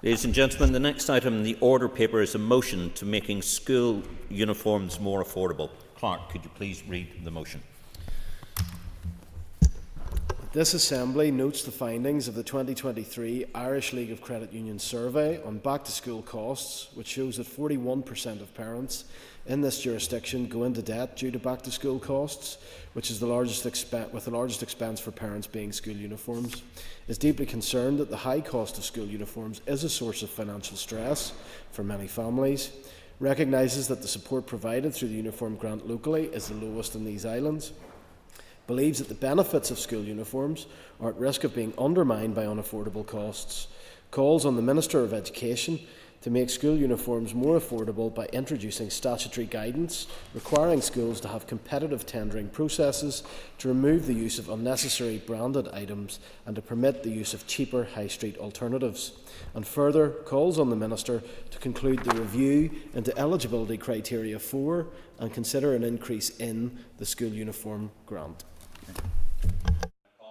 Ladies and gentlemen, the next item in the order paper is a motion to making school uniforms more affordable. Clerk, could you please read the motion? This Assembly notes the findings of the 2023 Irish League of Credit Union survey on back-to-school costs, which shows that 41% of parents in this jurisdiction go into debt due to back-to-school costs, which is the largest expense for parents being school uniforms. Is deeply concerned that the high cost of school uniforms is a source of financial stress for many families. Recognises that the support provided through the uniform grant locally is the lowest in these islands. Believes that the benefits of school uniforms are at risk of being undermined by unaffordable costs. Calls on the Minister of Education to make school uniforms more affordable by introducing statutory guidance requiring schools to have competitive tendering processes, to remove the use of unnecessary branded items and to permit the use of cheaper high street alternatives. And further, calls on the Minister to conclude the review into eligibility criteria for and consider an increase in the school uniform grant.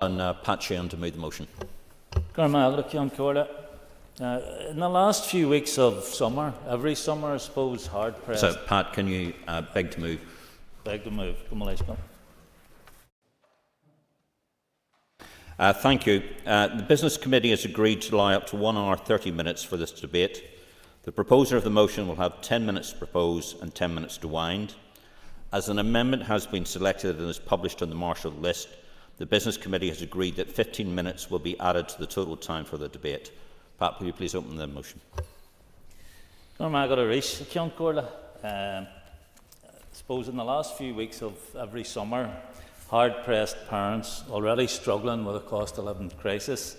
And Pat Sheehan to move the motion. In the last few weeks of summer, every summer I suppose, hard-pressed... So, Pat, can you beg to move? Beg to move. Thank you. The Business Committee has agreed to allow up to 1 hour 30 minutes for this debate. The proposer of the motion will have 10 minutes to propose and 10 minutes to wind. As an amendment has been selected and is published on the marshalled list, the Business Committee has agreed that 15 minutes will be added to the total time for the debate. Pat, will you please open the motion? I suppose in the last few weeks of every summer, hard-pressed parents already struggling with a cost of living crisis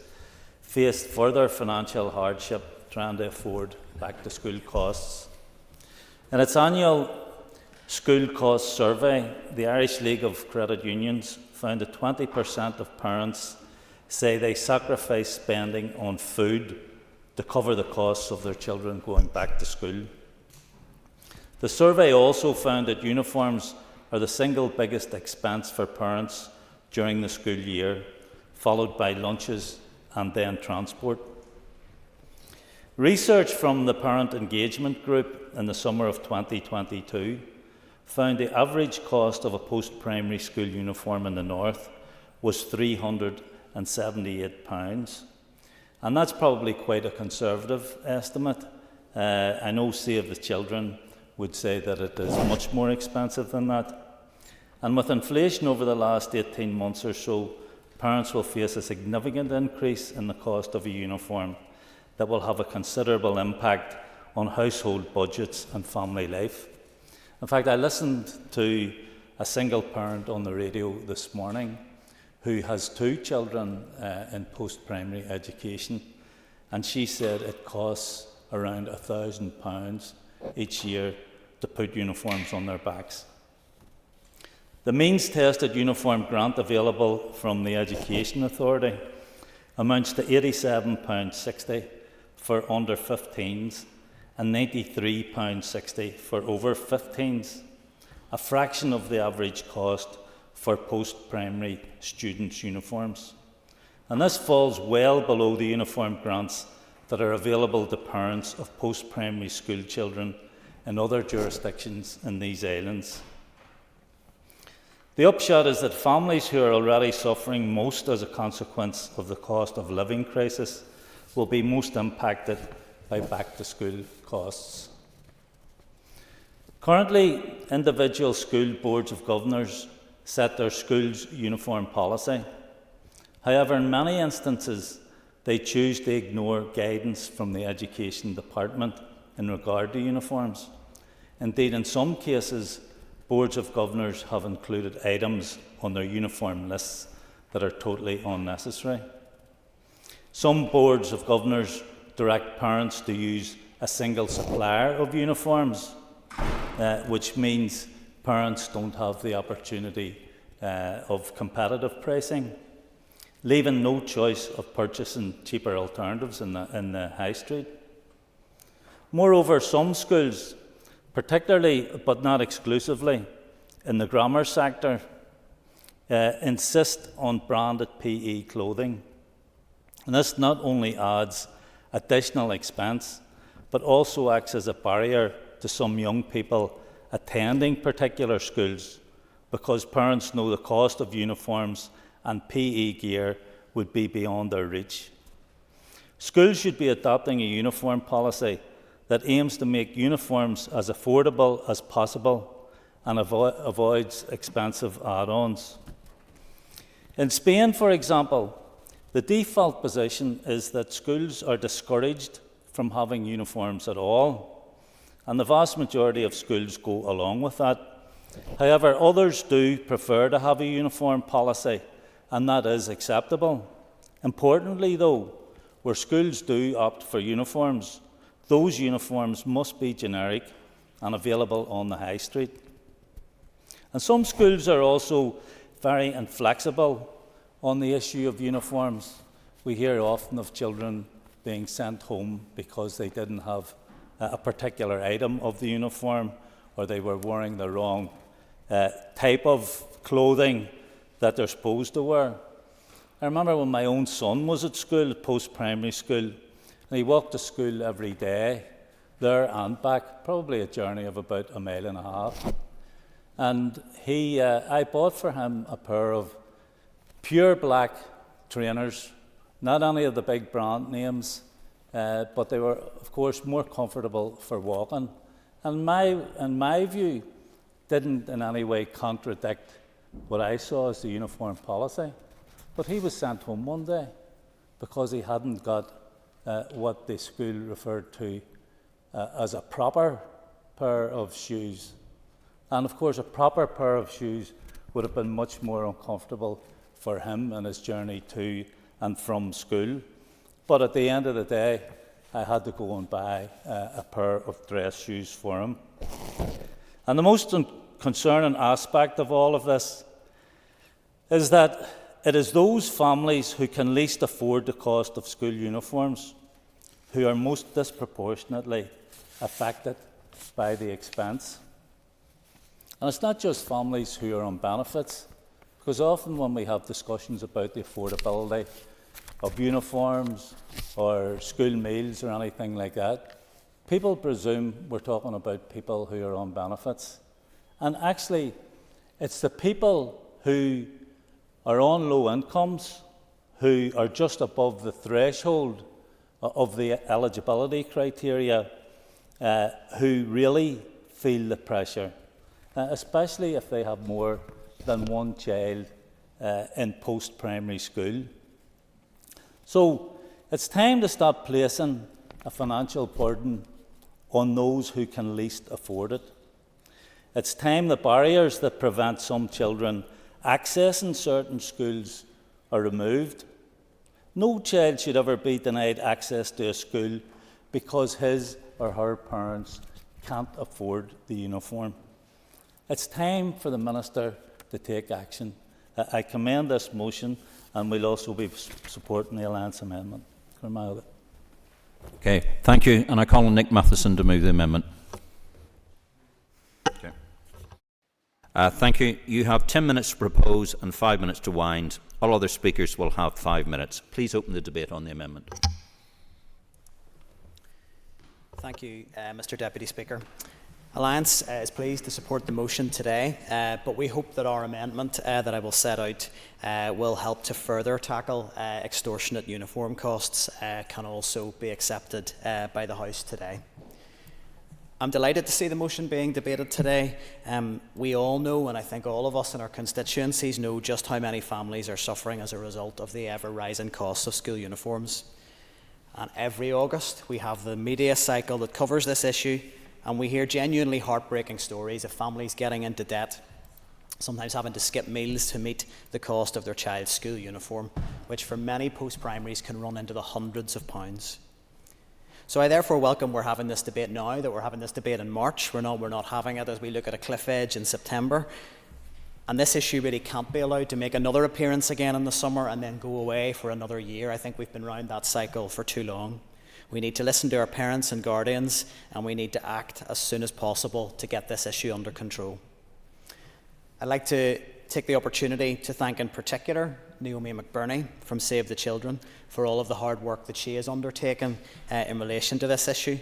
faced further financial hardship trying to afford back-to-school costs. In its annual school cost survey, the Irish League of Credit Unions found that 20% of parents say they sacrifice spending on food to cover the costs of their children going back to school. The survey also found that uniforms are the single biggest expense for parents during the school year, followed by lunches and then transport. Research from the Parent Engagement Group in the summer of 2022 found the average cost of a post-primary school uniform in the north was £378. And that's probably quite a conservative estimate. I know Save the Children would say that it is much more expensive than that. And with inflation over the last 18 months or so, parents will face a significant increase in the cost of a uniform that will have a considerable impact on household budgets and family life. In fact, I listened to a single parent on the radio this morning who has 2 children in post-primary education, and she said it costs around £1,000 each year to put uniforms on their backs. The means-tested uniform grant available from the Education Authority amounts to £87.60 for under 15s and £93.60 for over 15s, a fraction of the average cost for post-primary students' uniforms. And this falls well below the uniform grants that are available to parents of post-primary school children in other jurisdictions in these islands. The upshot is that families who are already suffering most as a consequence of the cost of living crisis will be most impacted by back-to-school costs. Currently, individual school boards of governors set their school's uniform policy. However, in many instances, they choose to ignore guidance from the Education Department in regard to uniforms. Indeed, in some cases, boards of governors have included items on their uniform lists that are totally unnecessary. Some boards of governors direct parents to use a single supplier of uniforms, which means parents don't have the opportunity of competitive pricing, leaving no choice of purchasing cheaper alternatives in the high street. Moreover, some schools, particularly but not exclusively in the grammar sector, insist on branded PE clothing. And this not only adds additional expense, but also acts as a barrier to some young people attending particular schools, because parents know the cost of uniforms and PE gear would be beyond their reach. Schools should be adopting a uniform policy that aims to make uniforms as affordable as possible and avoids expensive add-ons. In Spain, for example, the default position is that schools are discouraged from having uniforms at all, and the vast majority of schools go along with that. However, others do prefer to have a uniform policy, and that is acceptable. Importantly, though, where schools do opt for uniforms, those uniforms must be generic and available on the high street. And some schools are also very inflexible on the issue of uniforms. We hear often of children being sent home because they didn't have a particular item of the uniform, or they were wearing the wrong type of clothing that they're supposed to wear. I remember when my own son was at school, post-primary school, and he walked to school every day, there and back, probably a journey of about 1.5 miles. And I bought for him a pair of pure black trainers, not any of the big brand names, but they were, of course, more comfortable for walking. And in my view, didn't in any way contradict what I saw as the uniform policy. But he was sent home one day because he hadn't got what the school referred to as a proper pair of shoes. And of course, a proper pair of shoes would have been much more uncomfortable for him in his journey to and from school. But at the end of the day, I had to go and buy a pair of dress shoes for him. And the most concerning aspect of all of this is that it is those families who can least afford the cost of school uniforms who are most disproportionately affected by the expense. And it's not just families who are on benefits, because often when we have discussions about the affordability of uniforms or school meals or anything like that, people presume we're talking about people who are on benefits. And actually, it's the people who are on low incomes, who are just above the threshold of the eligibility criteria, who really feel the pressure, especially if they have more than one child in post-primary school. So it's time to stop placing a financial burden on those who can least afford it. It's time the barriers that prevent some children accessing certain schools are removed. No child should ever be denied access to a school because his or her parents can't afford the uniform. It's time for the Minister to take action. I commend this motion, and we'll also be supporting the Alliance amendment. Okay, thank you. And I call on Nick Matheson to move the amendment. Okay. Thank you. You have 10 minutes to propose and 5 minutes to wind. All other speakers will have 5 minutes. Please open the debate on the amendment. Thank you, Mr Deputy Speaker. Alliance is pleased to support the motion today, but we hope that our amendment that I will set out will help to further tackle extortionate uniform costs, can also be accepted by the House today. I'm delighted to see the motion being debated today. We all know, and I think all of us in our constituencies know, just how many families are suffering as a result of the ever-rising costs of school uniforms. And every August we have the media cycle that covers this issue, and we hear genuinely heartbreaking stories of families getting into debt, sometimes having to skip meals to meet the cost of their child's school uniform, which for many post-primaries can run into the hundreds of pounds. So I therefore welcome we're having this debate now, that we're having this debate in March. We're not having it as we look at a cliff edge in September. And this issue really can't be allowed to make another appearance again in the summer and then go away for another year. I think we've been round that cycle for too long. We need to listen to our parents and guardians, and we need to act as soon as possible to get this issue under control. I'd like to take the opportunity to thank in particular Naomi McBurney from Save the Children for all of the hard work that she has undertaken in relation to this issue.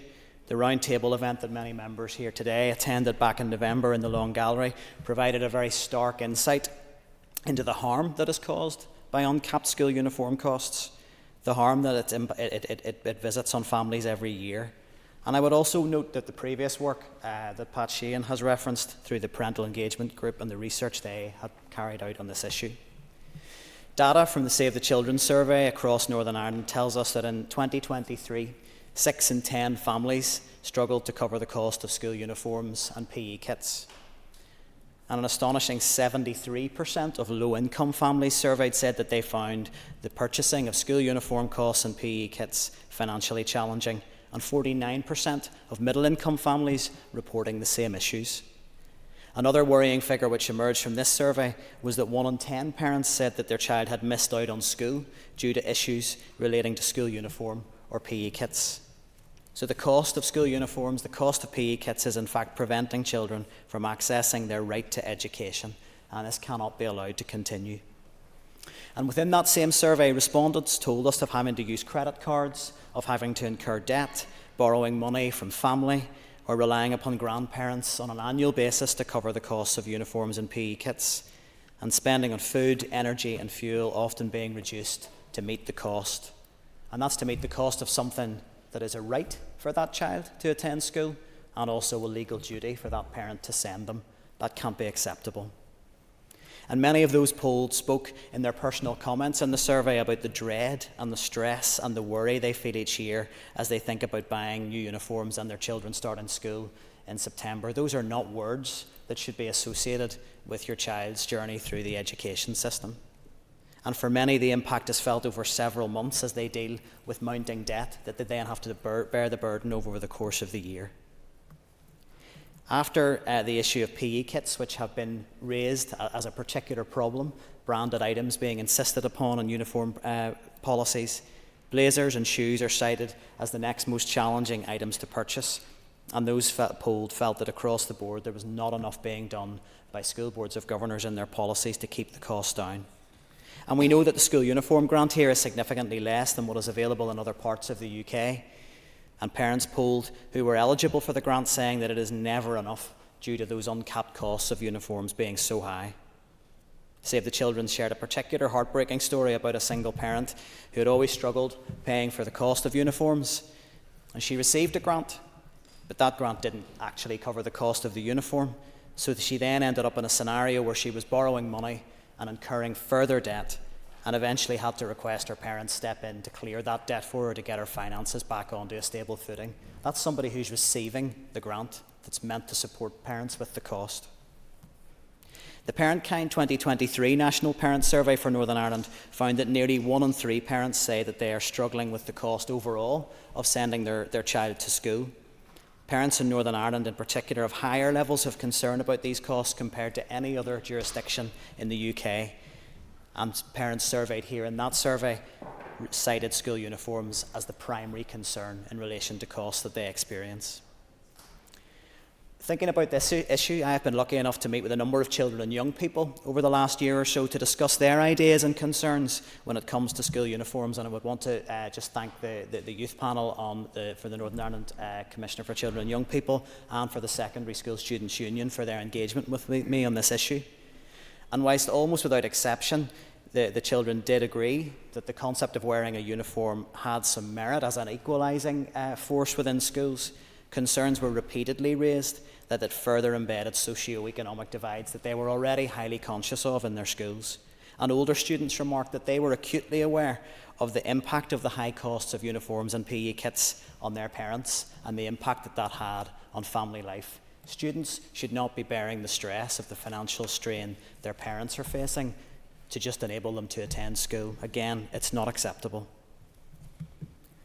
The roundtable event that many members here today attended back in November in the Long Gallery provided a very stark insight into the harm that is caused by uncapped school uniform costs, the harm that it visits on families every year. And I would also note that the previous work that Pat Sheehan has referenced through the Parental Engagement Group and the research they had carried out on this issue. Data from the Save the Children survey across Northern Ireland tells us that in 2023, 6 in 10 families struggled to cover the cost of school uniforms and PE kits. And an astonishing 73% of low-income families surveyed said that they found the purchasing of school uniform costs and PE kits financially challenging, and 49% of middle-income families reporting the same issues. Another worrying figure which emerged from this survey was that 1 in 10 parents said that their child had missed out on school due to issues relating to school uniform or PE kits. So the cost of school uniforms, the cost of PE kits is in fact preventing children from accessing their right to education, and this cannot be allowed to continue. And within that same survey, respondents told us of having to use credit cards, of having to incur debt, borrowing money from family, or relying upon grandparents on an annual basis to cover the costs of uniforms and PE kits, and spending on food, energy and fuel often being reduced to meet the cost. And that's to meet the cost of something that is a right for that child to attend school, and also a legal duty for that parent to send them. That can't be acceptable. And many of those polled spoke in their personal comments in the survey about the dread and the stress and the worry they feel each year as they think about buying new uniforms and their children starting school in September. Those are not words that should be associated with your child's journey through the education system. And for many, the impact is felt over several months as they deal with mounting debt that they then have to bear the burden over the course of the year. After the issue of PE kits, which have been raised as a particular problem, branded items being insisted upon in uniform policies, blazers and shoes are cited as the next most challenging items to purchase, and those polled felt that across the board there was not enough being done by school boards of governors in their policies to keep the cost down. And we know that the school uniform grant here is significantly less than what is available in other parts of the UK. And parents polled who were eligible for the grant saying that it is never enough due to those uncapped costs of uniforms being so high. Save the Children shared a particular heartbreaking story about a single parent who had always struggled paying for the cost of uniforms. And she received a grant, but that grant didn't actually cover the cost of the uniform. So she then ended up in a scenario where she was borrowing money and incurring further debt, and eventually had to request her parents step in to clear that debt for her to get her finances back onto a stable footing. That's somebody who's receiving the grant that's meant to support parents with the cost. The ParentKind 2023 National Parent Survey for Northern Ireland found that nearly 1 in 3 parents say that they are struggling with the cost overall of sending their child to school. Parents in Northern Ireland in particular have higher levels of concern about these costs compared to any other jurisdiction in the UK. And parents surveyed here in that survey cited school uniforms as the primary concern in relation to costs that they experience. Thinking about this issue, I have been lucky enough to meet with a number of children and young people over the last year or so to discuss their ideas and concerns when it comes to school uniforms, and I would want to just thank the youth panel for the Northern Ireland Commissioner for Children and Young People and for the Secondary School Students' Union for their engagement with me on this issue. And whilst almost without exception, the children did agree that the concept of wearing a uniform had some merit as an equalising force within schools, concerns were repeatedly raised that it further embedded socio-economic divides that they were already highly conscious of in their schools. And older students remarked that they were acutely aware of the impact of the high costs of uniforms and PE kits on their parents and the impact that that had on family life. Students should not be bearing the stress of the financial strain their parents are facing to just enable them to attend school. Again, it's not acceptable.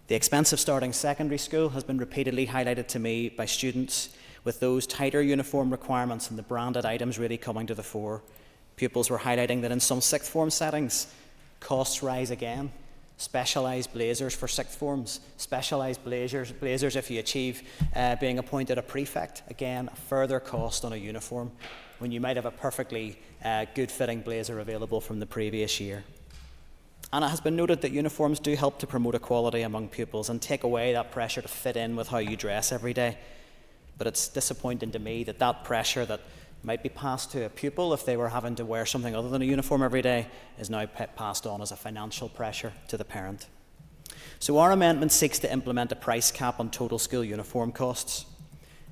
The expense of starting secondary school has been repeatedly highlighted to me by students, with those tighter uniform requirements and the branded items really coming to the fore. Pupils were highlighting that in some sixth form settings, costs rise again. Specialised blazers for sixth forms, specialised blazers if you achieve being appointed a prefect. Again, a further cost on a uniform when you might have a perfectly good fitting blazer available from the previous year. And it has been noted that uniforms do help to promote equality among pupils and take away that pressure to fit in with how you dress every day. But it's disappointing to me that that pressure that might be passed to a pupil if they were having to wear something other than a uniform every day is now passed on as a financial pressure to the parent. So our amendment seeks to implement a price cap on total school uniform costs.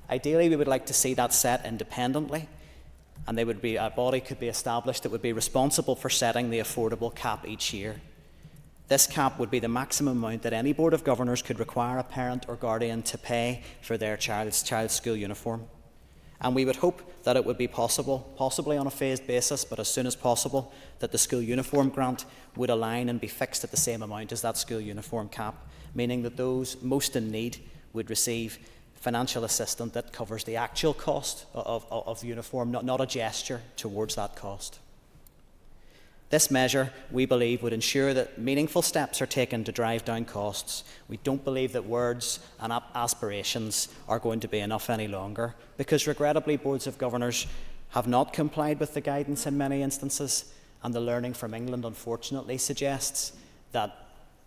Ideally, we would like to see that set independently, and a body could be established that would be responsible for setting the affordable cap each year. This cap would be the maximum amount that any Board of Governors could require a parent or guardian to pay for their child's school uniform. And we would hope that it would be possible, possibly on a phased basis, but as soon as possible, that the school uniform grant would align and be fixed at the same amount as that school uniform cap, meaning that those most in need would receive financial assistance that covers the actual cost of uniform, not a gesture towards that cost. This measure, we believe, would ensure that meaningful steps are taken to drive down costs. We don't believe that words and aspirations are going to be enough any longer, because regrettably Boards of Governors have not complied with the guidance in many instances, and the learning from England unfortunately suggests that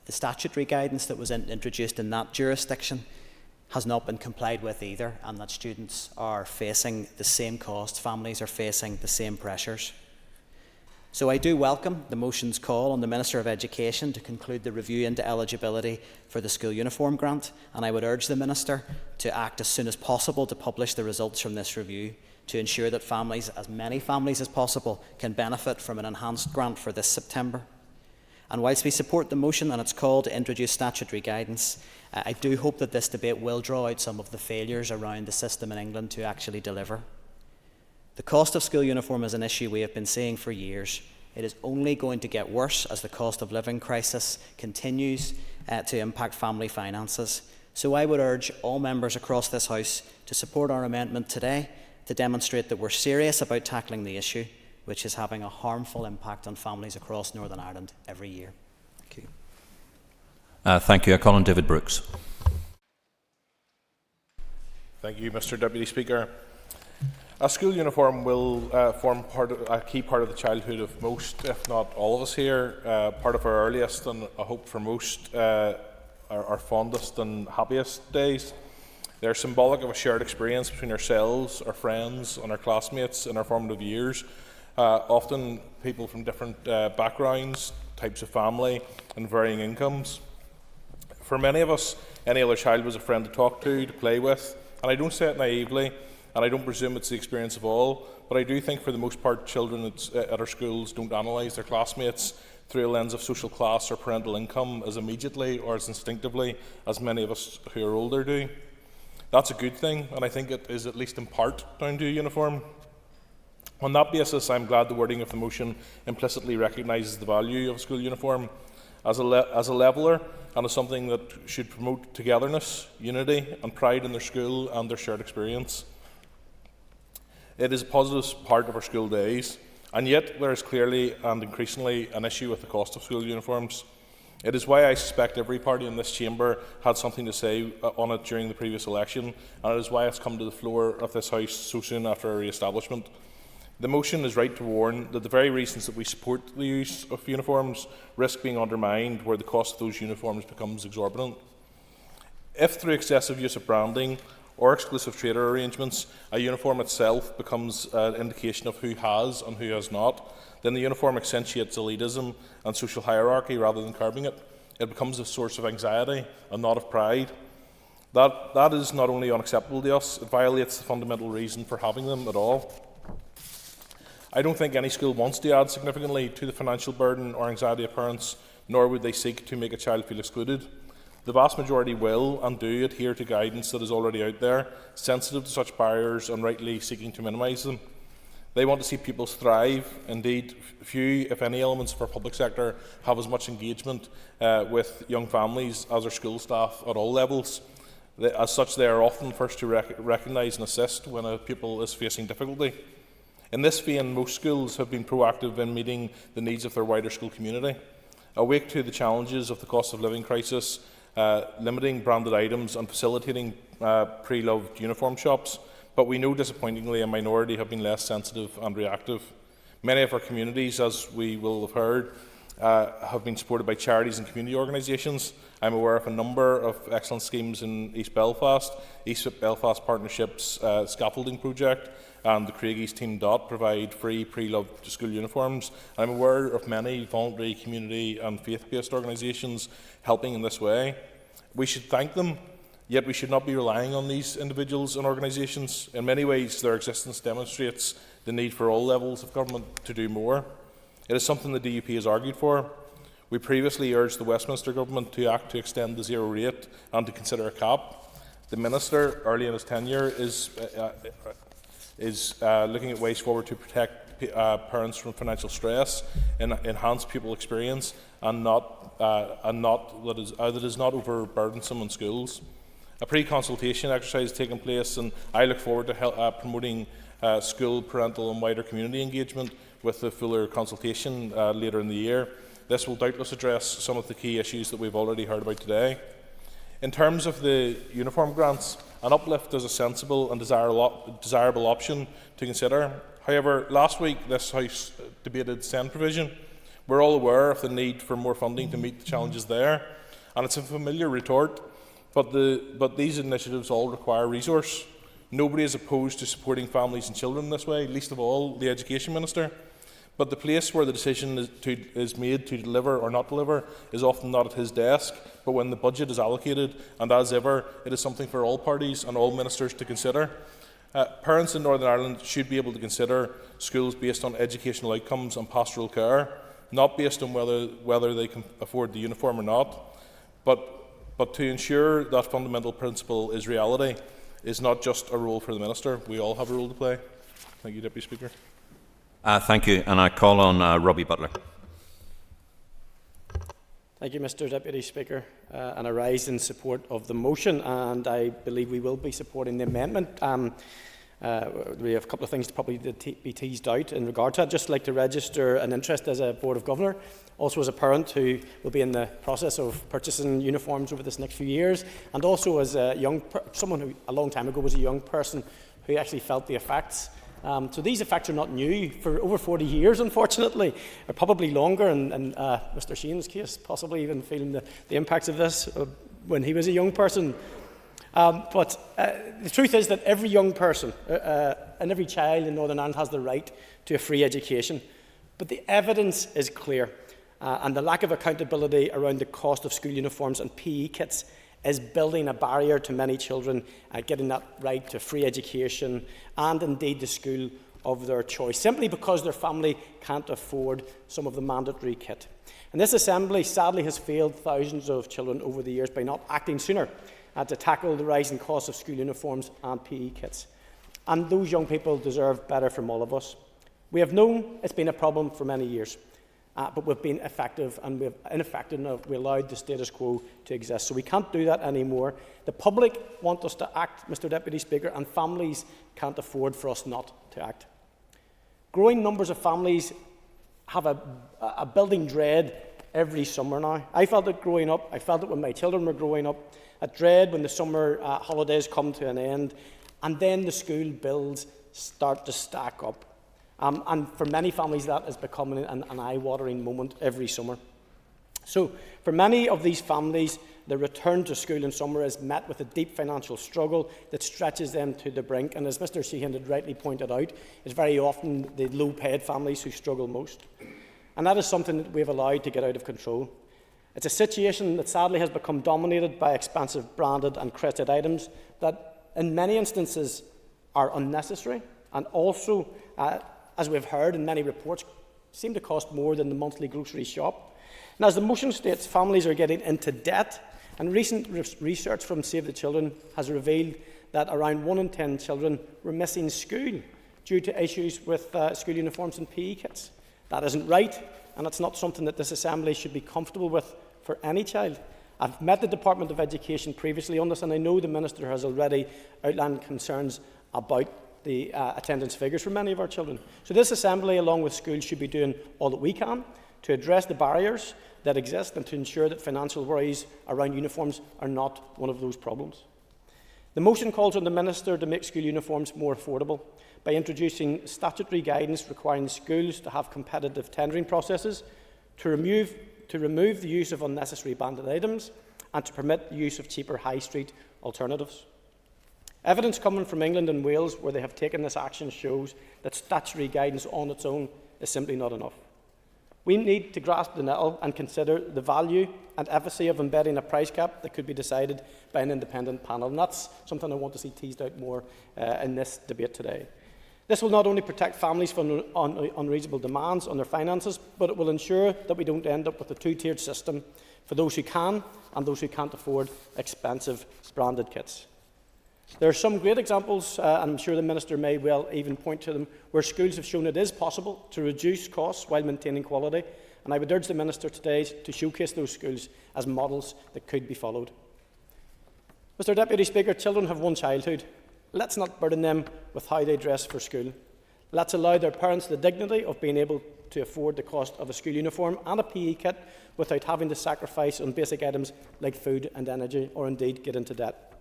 the statutory guidance that was introduced in that jurisdiction has not been complied with either, and that students are facing the same costs, families are facing the same pressures. So I do welcome the motion's call on the Minister of Education to conclude the review into eligibility for the school uniform grant, and I would urge the Minister to act as soon as possible to publish the results from this review to ensure that families, as many families as possible, can benefit from an enhanced grant for this September. And whilst we support the motion and its call to introduce statutory guidance, I do hope that this debate will draw out some of the failures around the system in England to actually deliver. The cost of school uniform is an issue we have been seeing for years. It is only going to get worse as the cost of living crisis continues to impact family finances. So I would urge all members across this House to support our amendment today to demonstrate that we're serious about tackling the issue, which is having a harmful impact on families across Northern Ireland every year. Thank you. Thank you. I call on David Brooks. Thank you, Mr. Deputy Speaker. A school uniform will form a key part of the childhood of most, if not all of us here, part of our earliest and, I hope for most, our fondest and happiest days. They're symbolic of a shared experience between ourselves, our friends and our classmates in our formative years, often people from different backgrounds, types of family and varying incomes. For many of us, any other child was a friend to talk to play with, and I don't say it naively, and I don't presume it's the experience of all, but I do think for the most part children at our schools don't analyse their classmates through a lens of social class or parental income as immediately or as instinctively as many of us who are older do. That's a good thing, and I think it is at least in part down to a uniform. On that basis, I'm glad the wording of the motion implicitly recognises the value of a school uniform as a leveller and as something that should promote togetherness, unity and pride in their school and their shared experience. It is a positive part of our school days, and yet there is clearly and increasingly an issue with the cost of school uniforms. It is why I suspect every party in this chamber had something to say on it during the previous election, and it is why it's come to the floor of this House so soon after our re-establishment. The motion is right to warn that the very reasons that we support the use of uniforms risk being undermined where the cost of those uniforms becomes exorbitant. If through excessive use of branding or exclusive trader arrangements, a uniform itself becomes an indication of who has and who has not, then the uniform accentuates elitism and social hierarchy rather than curbing it. It becomes a source of anxiety and not of pride. That is not only unacceptable to us, it violates the fundamental reason for having them at all. I don't think any school wants to add significantly to the financial burden or anxiety of parents, nor would they seek to make a child feel excluded. The vast majority will and do adhere to guidance that is already out there, sensitive to such barriers and rightly seeking to minimise them. They want to see pupils thrive. Indeed, few, if any, elements of our public sector have as much engagement with young families as our school staff at all levels. As such, they are often first to recognise and assist when a pupil is facing difficulty. In this vein, most schools have been proactive in meeting the needs of their wider school community. Awake to the challenges of the cost of living crisis, limiting branded items and facilitating pre-loved uniform shops, but we know disappointingly a minority have been less sensitive and reactive. Many of our communities, as we will have heard, have been supported by charities and community organisations. I'm aware of a number of excellent schemes in East Belfast. East Belfast Partnerships Scaffolding Project and the Craigie's Team Dot provide free pre-loved school uniforms. I'm aware of many voluntary, community and faith-based organisations helping in this way. We should thank them, yet we should not be relying on these individuals and organisations. In many ways, their existence demonstrates the need for all levels of government to do more. It is something the DUP has argued for. We previously urged the Westminster Government to act to extend the zero rate and to consider a cap. The Minister, early in his tenure, is looking at ways forward to protect parents from financial stress and enhance pupil experience, and that is not overburdensome in schools. A pre-consultation exercise is taking place, and I look forward to promoting school, parental and wider community engagement with the fuller consultation later in the year. This will doubtless address some of the key issues that we've already heard about today. In terms of the uniform grants, an uplift is a sensible and desirable option to consider. However, last week this House debated SEND provision. We're all aware of the need for more funding to meet the challenges there, and it's a familiar retort, but these initiatives all require resource. Nobody is opposed to supporting families and children in this way, least of all the Education Minister. But the place where the decision is made to deliver or not deliver is often not at his desk, but when the budget is allocated, and as ever, it is something for all parties and all ministers to consider. Parents in Northern Ireland should be able to consider schools based on educational outcomes and pastoral care, not based on whether they can afford the uniform or not, but to ensure that fundamental principle is reality is not just a role for the Minister. We all have a role to play. Thank you, Deputy Speaker. Thank you, and I call on Robbie Butler. Thank you, Mr Deputy Speaker, and I rise in support of the motion, and I believe we will be supporting the amendment. We have a couple of things to probably be teased out in regard to it. I'd just like to register an interest as a Board of Governor, also as a parent who will be in the process of purchasing uniforms over this next few years, and also as a someone who a long time ago was a young person who actually felt the effects. So these effects are not new. For over 40 years, unfortunately, or probably longer, and Mr Sheehan's case, possibly even feeling the impacts of this when he was a young person. But the truth is that every young person and every child in Northern Ireland has the right to a free education. But the evidence is clear, and the lack of accountability around the cost of school uniforms and PE kits is building a barrier to many children getting that right to free education and indeed the school of their choice, simply because their family can't afford some of the mandatory kit. And this Assembly sadly has failed thousands of children over the years by not acting sooner to tackle the rising costs of school uniforms and PE kits. And those young people deserve better from all of us. We have known it's been a problem for many years. But we've been effective and we've ineffective enough. We allowed the status quo to exist. So we can't do that anymore. The public want us to act, Mr Deputy Speaker, and families can't afford for us not to act. Growing numbers of families have a building dread every summer now. I felt it growing up. I felt it when my children were growing up. A dread when the summer holidays come to an end, and then the school bills start to stack up. And for many families, that is becoming an eye-watering moment every summer. So, for many of these families, the return to school in summer is met with a deep financial struggle that stretches them to the brink. And as Mr Sheehan had rightly pointed out, it's very often the low-paid families who struggle most. And that is something that we've allowed to get out of control. It's a situation that sadly has become dominated by expensive branded and crested items that, in many instances, are unnecessary and also, as we've heard in many reports, seem to cost more than the monthly grocery shop. And as the motion states, families are getting into debt, and recent research from Save the Children has revealed that around 1 in 10 children were missing school due to issues with school uniforms and PE kits. That isn't right, and it's not something that this Assembly should be comfortable with for any child. I've met the Department of Education previously on this, and I know the Minister has already outlined concerns about the attendance figures for many of our children. So this Assembly, along with schools, should be doing all that we can to address the barriers that exist and to ensure that financial worries around uniforms are not one of those problems. The motion calls on the Minister to make school uniforms more affordable by introducing statutory guidance requiring schools to have competitive tendering processes to remove the use of unnecessary branded items, and to permit the use of cheaper high street alternatives. Evidence coming from England and Wales, where they have taken this action, shows that statutory guidance on its own is simply not enough. We need to grasp the nettle and consider the value and efficacy of embedding a price cap that could be decided by an independent panel. And that's something I want to see teased out more in this debate today. This will not only protect families from unreasonable demands on their finances, but it will ensure that we don't end up with a two-tiered system for those who can and those who can't afford expensive branded kits. There are some great examples, and I'm sure the Minister may well even point to them, where schools have shown it is possible to reduce costs while maintaining quality, and I would urge the Minister today to showcase those schools as models that could be followed. Mr Deputy Speaker, children have one childhood. Let's not burden them with how they dress for school. Let's allow their parents the dignity of being able to afford the cost of a school uniform and a PE kit without having to sacrifice on basic items like food and energy, or indeed get into debt.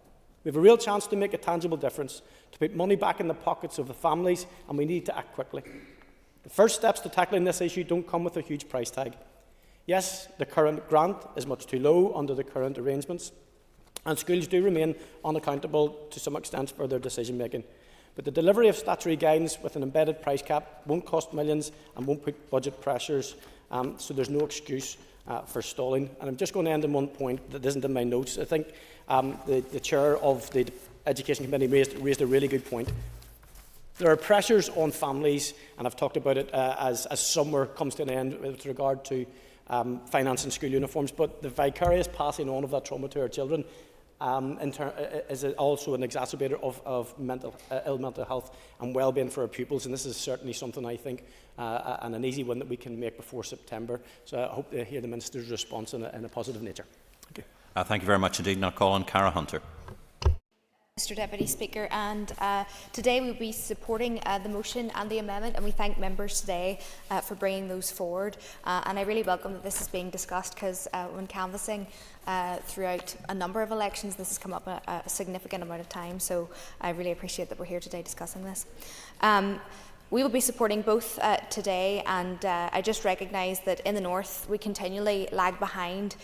We have a real chance to make a tangible difference, to put money back in the pockets of the families, and we need to act quickly. The first steps to tackling this issue don't come with a huge price tag. Yes, the current grant is much too low under the current arrangements, and schools do remain unaccountable to some extent for their decision making. But the delivery of statutory guidance with an embedded price cap won't cost millions and won't put budget pressures, so there's no excuse for stalling. And I'm just going to end on one point that isn't in my notes. I think the chair of the Education Committee raised a really good point. There are pressures on families, and I've talked about it as summer comes to an end with regard to financing school uniforms, but the vicarious passing on of that trauma to our children is also an exacerbator of ill mental health and well-being for our pupils, and this is certainly something I think and an easy one that we can make before September. So I hope to hear the Minister's response in a positive nature. Thank you. Thank you very much indeed. Now call on Cara Hunter. Mr Deputy Speaker, and today we will be supporting the motion and the amendment, and we thank members today for bringing those forward, and I really welcome that this is being discussed, because when canvassing throughout a number of elections this has come up a significant amount of time, so I really appreciate that we're here today discussing this. We will be supporting both today, and I just recognise that in the North we continually lag behind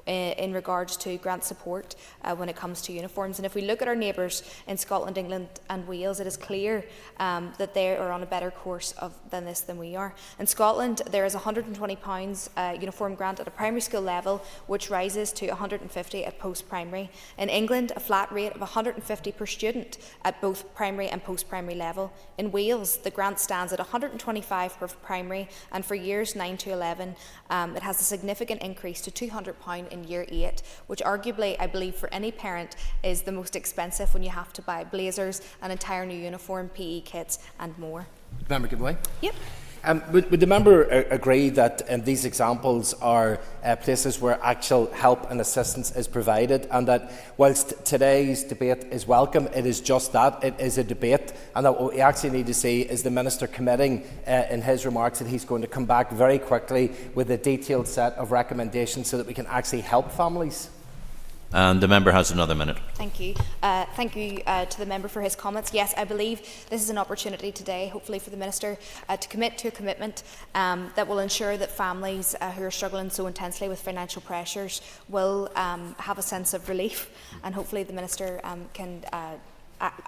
in regards to grant support when it comes to uniforms. And if we look at our neighbours in Scotland, England and Wales, it is clear that they are on a better course than we are. In Scotland, there is £120 uniform grant at a primary school level, which rises to £150 at post-primary. In England, a flat rate of £150 per student at both primary and post-primary level. In Wales, the grant stands at £125 for primary, and for years 9 to 11, it has a significant increase to £200 in year 8, which arguably, I believe, for any parent is the most expensive when you have to buy blazers, an entire new uniform, PE kits and more. Member Goodway. Yep. Would the member agree that these examples are places where actual help and assistance is provided, and that whilst today's debate is welcome, it is just that, it is a debate, and that what we actually need to see is the Minister committing in his remarks that he's going to come back very quickly with a detailed set of recommendations so that we can actually help families? And the member has another minute. Thank you. Thank you to the member for his comments. Yes, I believe this is an opportunity today, hopefully for the Minister, to commit to a commitment that will ensure that families who are struggling so intensely with financial pressures will have a sense of relief, and hopefully the Minister can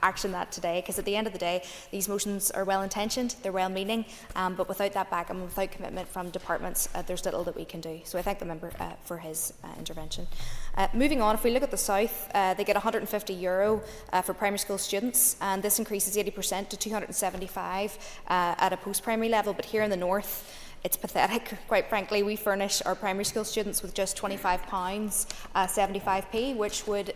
action that today, because at the end of the day these motions are well intentioned, they're well meaning, but without that back and without commitment from departments there's little that we can do. So I thank the member for his intervention. Moving on, if we look at the South, they get €150 for primary school students, and this increases 80% to €275 at a post-primary level, but here in the North it's pathetic, quite frankly. We furnish our primary school students with just £25, 75p, which would,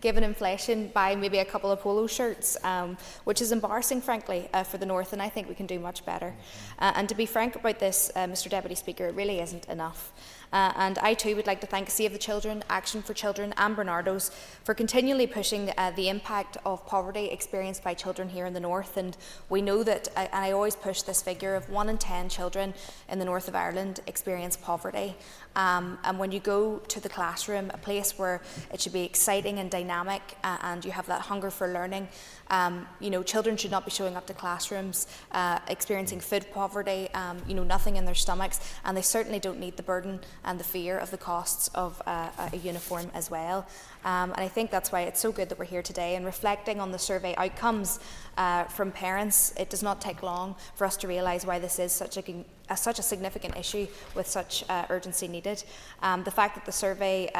given inflation, buy maybe a couple of polo shirts, which is embarrassing, frankly, for the North, and I think we can do much better. And to be frank about this, Mr Deputy Speaker, it really isn't enough. And I too would like to thank Save the Children, Action for Children and Bernardo's for continually pushing the impact of poverty experienced by children here in the North. And we know that, and I always push this figure of 1 in 10 children in the north of Ireland experience poverty. And when you go to the classroom, a place where it should be exciting and dynamic, and you have that hunger for learning, you know, children should not be showing up to classrooms experiencing food poverty, you know, nothing in their stomachs, and they certainly don't need the burden and the fear of the costs of a uniform as well. And I think that's why it's so good that we're here today and reflecting on the survey outcomes from parents. It does not take long for us to realise why this is such a significant issue with such urgency needed. The fact that the survey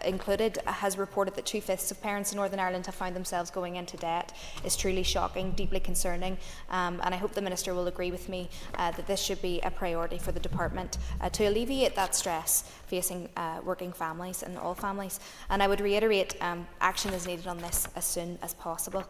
included has reported that 2/5 of parents in Northern Ireland have found themselves going into debt is truly shocking, deeply concerning, and I hope the Minister will agree with me that this should be a priority for the Department to alleviate that stress facing working families and all families. And I would reiterate action is needed on this as soon as possible.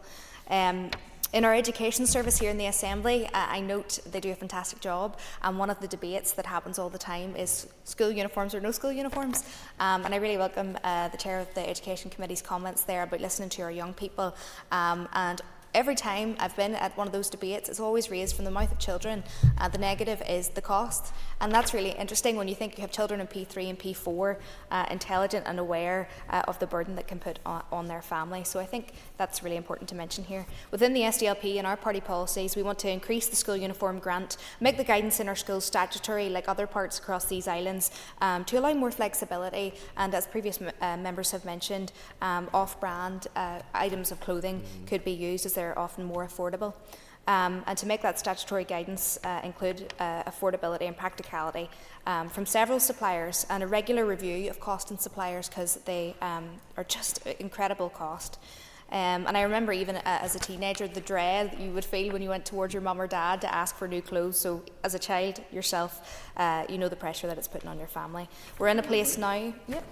In our education service here in the Assembly, I note they do a fantastic job, and one of the debates that happens all the time is school uniforms or no school uniforms, and I really welcome the Chair of the Education Committee's comments there about listening to our young people, and every time I've been at one of those debates, it's always raised from the mouth of children. The negative is the cost, and that's really interesting when you think you have children in P3 and P4, intelligent and aware of the burden that can put on their family. So I think that's really important to mention here. Within the SDLP and our party policies, we want to increase the school uniform grant, make the guidance in our schools statutory like other parts across these islands, to allow more flexibility, and as previous members have mentioned, off-brand items of clothing could be used as they're often more affordable. And to make that statutory guidance include affordability and practicality from several suppliers, and a regular review of cost and suppliers, because they are just incredible cost. And I remember even as a teenager, the dread that you would feel when you went towards your mum or dad to ask for new clothes. So as a child yourself, you know the pressure that it's putting on your family. We're in a place now. Yep.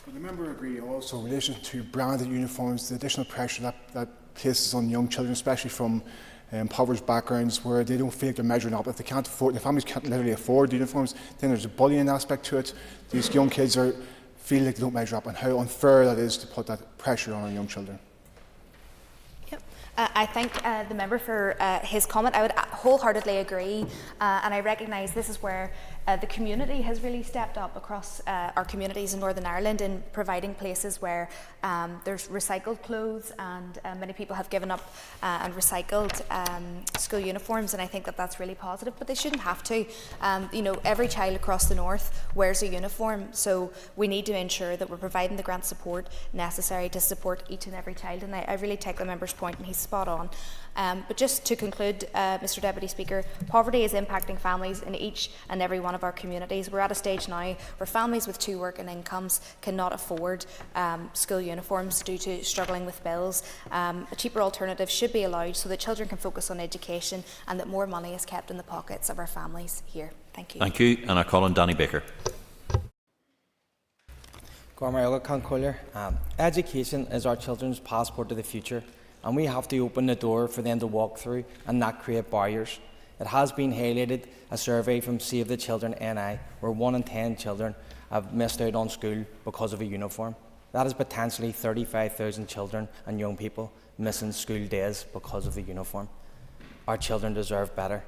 Would the member agree also in relation to branded uniforms, the additional pressure that places on young children, especially from impoverished backgrounds, where they don't feel like they're measuring up? If they can't afford, the families can't literally afford the uniforms, then there's a bullying aspect to it. These young kids feel like they don't measure up, and how unfair that is to put that pressure on our young children. I thank the member for his comment. I would wholeheartedly agree, and I recognise this is where the community has really stepped up across our communities in Northern Ireland in providing places where there's recycled clothes, and many people have given up and recycled school uniforms, and I think that that's really positive, but they shouldn't have to. You know, every child across the north wears a uniform, so we need to ensure that we're providing the grant support necessary to support each and every child, and I really take the member's point, and he's spot on. But just to conclude, Mr Deputy Speaker, poverty is impacting families in each and every one of our communities. We're at a stage now where families with 2 working incomes cannot afford school uniforms due to struggling with bills. A cheaper alternative should be allowed so that children can focus on education and that more money is kept in the pockets of our families here. Thank you. Thank you, and I call on Danny Baker. Education is our children's passport to the future, and we have to open the door for them to walk through and not create barriers. It has been highlighted, a survey from Save the Children NI, where 1 in 10 children have missed out on school because of a uniform. That is potentially 35,000 children and young people missing school days because of the uniform. Our children deserve better.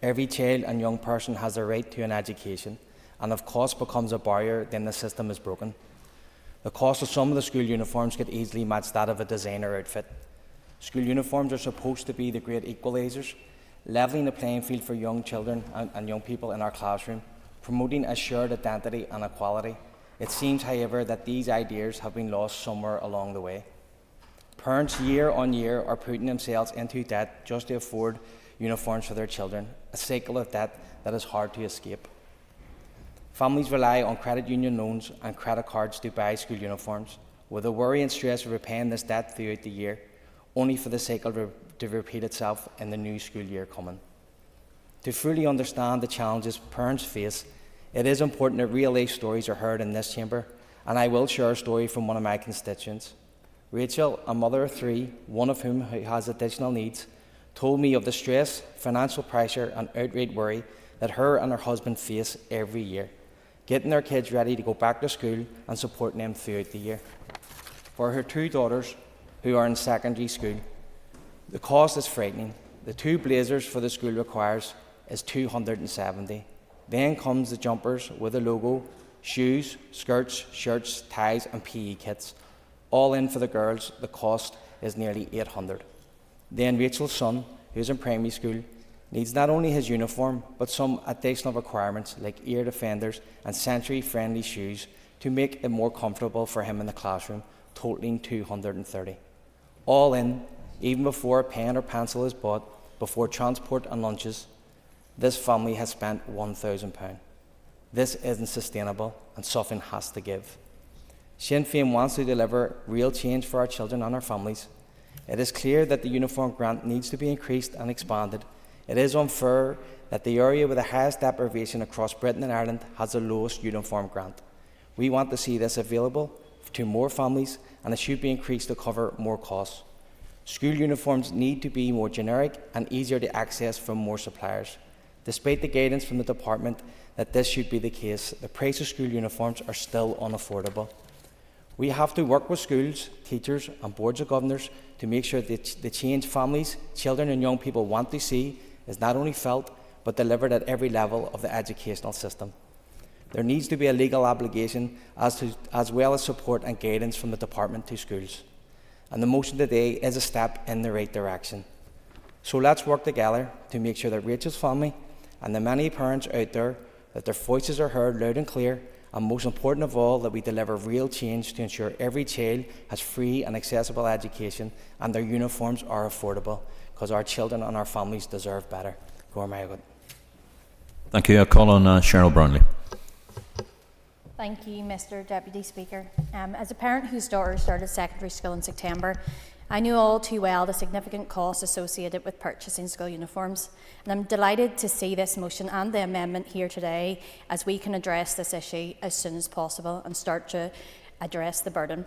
Every child and young person has a right to an education, and if cost becomes a barrier, then the system is broken. The cost of some of the school uniforms could easily match that of a designer outfit. School uniforms are supposed to be the great equalisers, levelling the playing field for young children and young people in our classroom, promoting a shared identity and equality. It seems, however, that these ideas have been lost somewhere along the way. Parents year on year are putting themselves into debt just to afford uniforms for their children, a cycle of debt that is hard to escape. Families rely on credit union loans and credit cards to buy school uniforms, with the worry and stress of repaying this debt throughout the year, only for the cycle to repeat itself in the new school year coming. To fully understand the challenges parents face, it is important that real-life stories are heard in this chamber, and I will share a story from one of my constituents. Rachel, a mother of 3, one of whom has additional needs, told me of the stress, financial pressure and outright worry that her and her husband face every year, getting their kids ready to go back to school and supporting them throughout the year. For her 2 daughters, who are in secondary school, the cost is frightening. The 2 blazers for the school requires is $270. Then comes the jumpers with a logo, shoes, skirts, shirts, ties and PE kits. All in for the girls, the cost is nearly $800. Then Rachel's son, who's in primary school, needs not only his uniform, but some additional requirements like ear defenders and sensory-friendly shoes to make it more comfortable for him in the classroom, totaling $230. All in, even before a pen or pencil is bought, before transport and lunches, this family has spent £1,000. This isn't sustainable and something has to give. Sinn Féin wants to deliver real change for our children and our families. It is clear that the uniform grant needs to be increased and expanded. It is unfair that the area with the highest deprivation across Britain and Ireland has the lowest uniform grant. We want to see this available to more families, and it should be increased to cover more costs. School uniforms need to be more generic and easier to access from more suppliers. Despite the guidance from the department that this should be the case, the price of school uniforms are still unaffordable. We have to work with schools, teachers and boards of governors to make sure that the change families, children and young people want to see is not only felt but delivered at every level of the educational system. There needs to be a legal obligation as well as support and guidance from the department to schools. And the motion today is a step in the right direction. So let's work together to make sure that Rachel's family and the many parents out there, that their voices are heard loud and clear, and most important of all, that we deliver real change to ensure every child has free and accessible education and their uniforms are affordable, because our children and our families deserve better. Thank you. I call on Cheryl Brownlee. Thank you, Mr. Deputy Speaker. As a parent whose daughter started secondary school in September, I knew all too well the significant costs associated with purchasing school uniforms, and I'm delighted to see this motion and the amendment here today as we can address this issue as soon as possible and start to address the burden.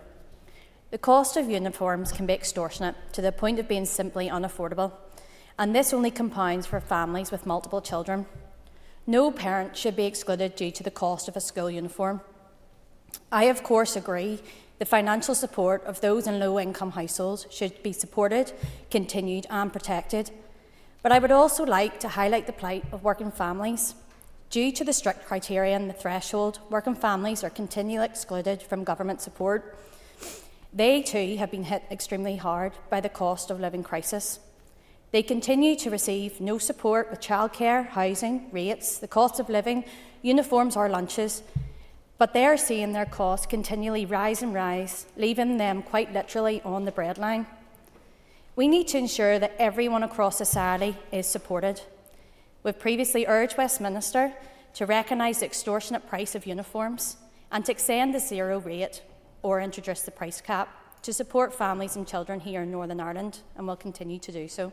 The cost of uniforms can be extortionate to the point of being simply unaffordable, and this only compounds for families with multiple children. No parent should be excluded due to the cost of a school uniform. I, of course, agree the financial support of those in low-income households should be supported, continued and protected. But I would also like to highlight the plight of working families. Due to the strict criteria and the threshold, working families are continually excluded from government support. They too have been hit extremely hard by the cost of living crisis. They continue to receive no support with childcare, housing, rates, the cost of living, uniforms or lunches, but they are seeing their costs continually rise and rise, leaving them quite literally on the breadline. We need to ensure that everyone across society is supported. We've previously urged Westminster to recognise the extortionate price of uniforms and to extend the zero rate or introduce the price cap to support families and children here in Northern Ireland, and will continue to do so.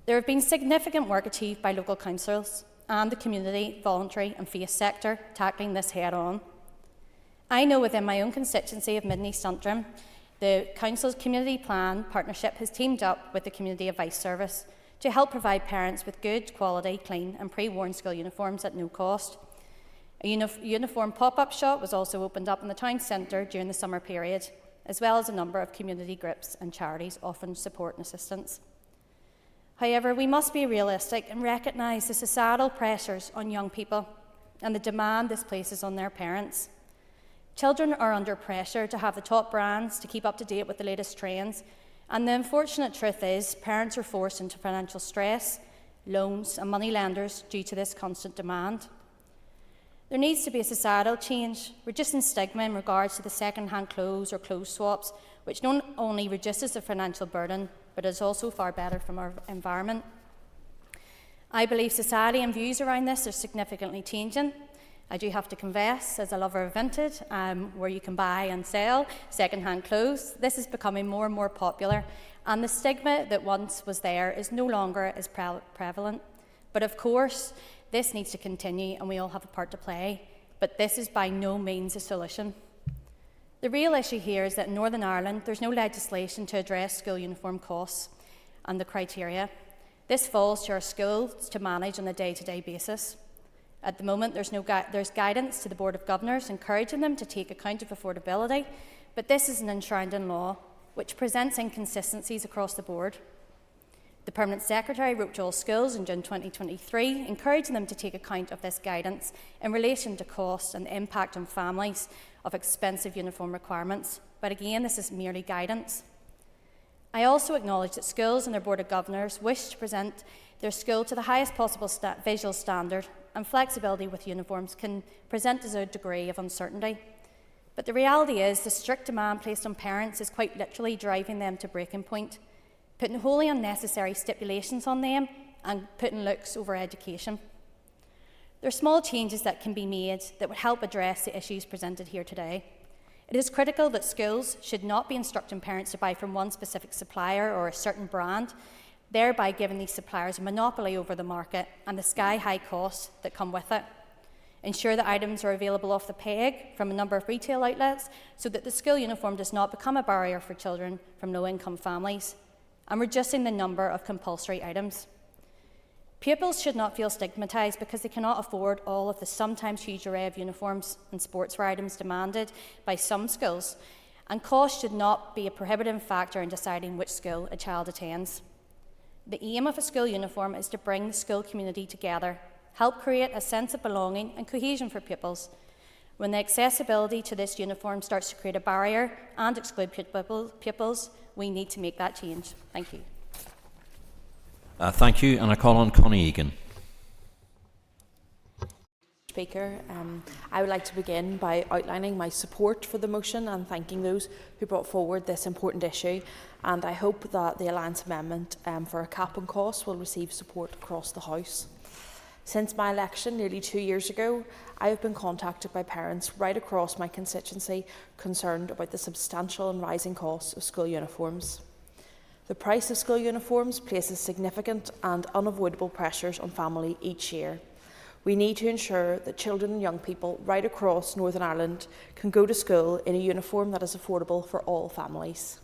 There have been significant work achieved by local councils and the community, voluntary and faith sector tackling this head-on. I know within my own constituency of Mid and East Antrim, the Council's Community Plan Partnership has teamed up with the Community Advice Service to help provide parents with good quality, clean and pre-worn school uniforms at no cost. A uniform pop-up shop was also opened up in the town centre during the summer period, as well as a number of community groups and charities offering support and assistance. However, we must be realistic and recognise the societal pressures on young people and the demand this places on their parents. Children are under pressure to have the top brands to keep up to date with the latest trends, and the unfortunate truth is parents are forced into financial stress, loans and money lenders due to this constant demand. There needs to be a societal change, reducing stigma in regards to the second-hand clothes or clothes swaps, which not only reduces the financial burden, but is also far better from our environment. I believe society and views around this are significantly changing. I do have to confess, as a lover of vintage, where you can buy and sell second-hand clothes, this is becoming more and more popular, and the stigma that once was there is no longer as prevalent. But of course, this needs to continue and we all have a part to play, but this is by no means a solution. The real issue here is that in Northern Ireland, there's no legislation to address school uniform costs and the criteria. This falls to our schools to manage on a day-to-day basis. At the moment, there's guidance to the Board of Governors encouraging them to take account of affordability, but this is an enshrined in law, which presents inconsistencies across the board. The Permanent Secretary wrote to all schools in June 2023, encouraging them to take account of this guidance in relation to cost and the impact on families of expensive uniform requirements. But again, this is merely guidance. I also acknowledge that schools and their Board of Governors wish to present their school to the highest possible visual standard, and flexibility with uniforms can present as a degree of uncertainty. But the reality is the strict demand placed on parents is quite literally driving them to breaking point, putting wholly unnecessary stipulations on them and putting looks over education. There are small changes that can be made that would help address the issues presented here today. It is critical that schools should not be instructing parents to buy from one specific supplier or a certain brand, thereby giving these suppliers a monopoly over the market and the sky-high costs that come with it. Ensure that items are available off the peg from a number of retail outlets so that the school uniform does not become a barrier for children from low-income families, and reducing the number of compulsory items. Pupils should not feel stigmatised because they cannot afford all of the sometimes huge array of uniforms and sportswear items demanded by some schools, and cost should not be a prohibiting factor in deciding which school a child attends. The aim of a school uniform is to bring the school community together, help create a sense of belonging and cohesion for pupils. When the accessibility to this uniform starts to create a barrier and exclude pupils, we need to make that change. Thank you. Thank you, and I call on Connie Egan. Speaker, I would like to begin by outlining my support for the motion and thanking those who brought forward this important issue, and I hope that the Alliance amendment for a cap on costs will receive support across the House. Since my election nearly 2 years ago, I have been contacted by parents right across my constituency concerned about the substantial and rising costs of school uniforms. The price of school uniforms places significant and unavoidable pressures on families each year. We need to ensure that children and young people right across Northern Ireland can go to school in a uniform that is affordable for all families.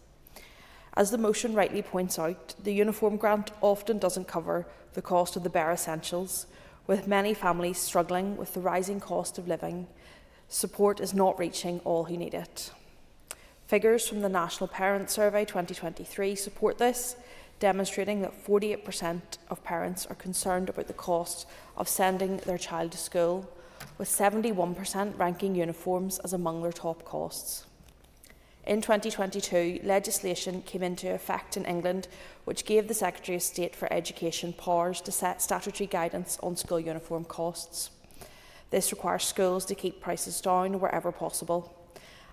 As the motion rightly points out, the uniform grant often doesn't cover the cost of the bare essentials. With many families struggling with the rising cost of living, support is not reaching all who need it. Figures from the National Parent Survey 2023 support this, demonstrating that 48% of parents are concerned about the cost of sending their child to school, with 71% ranking uniforms as among their top costs. In 2022, legislation came into effect in England which gave the Secretary of State for Education powers to set statutory guidance on school uniform costs. This requires schools to keep prices down wherever possible.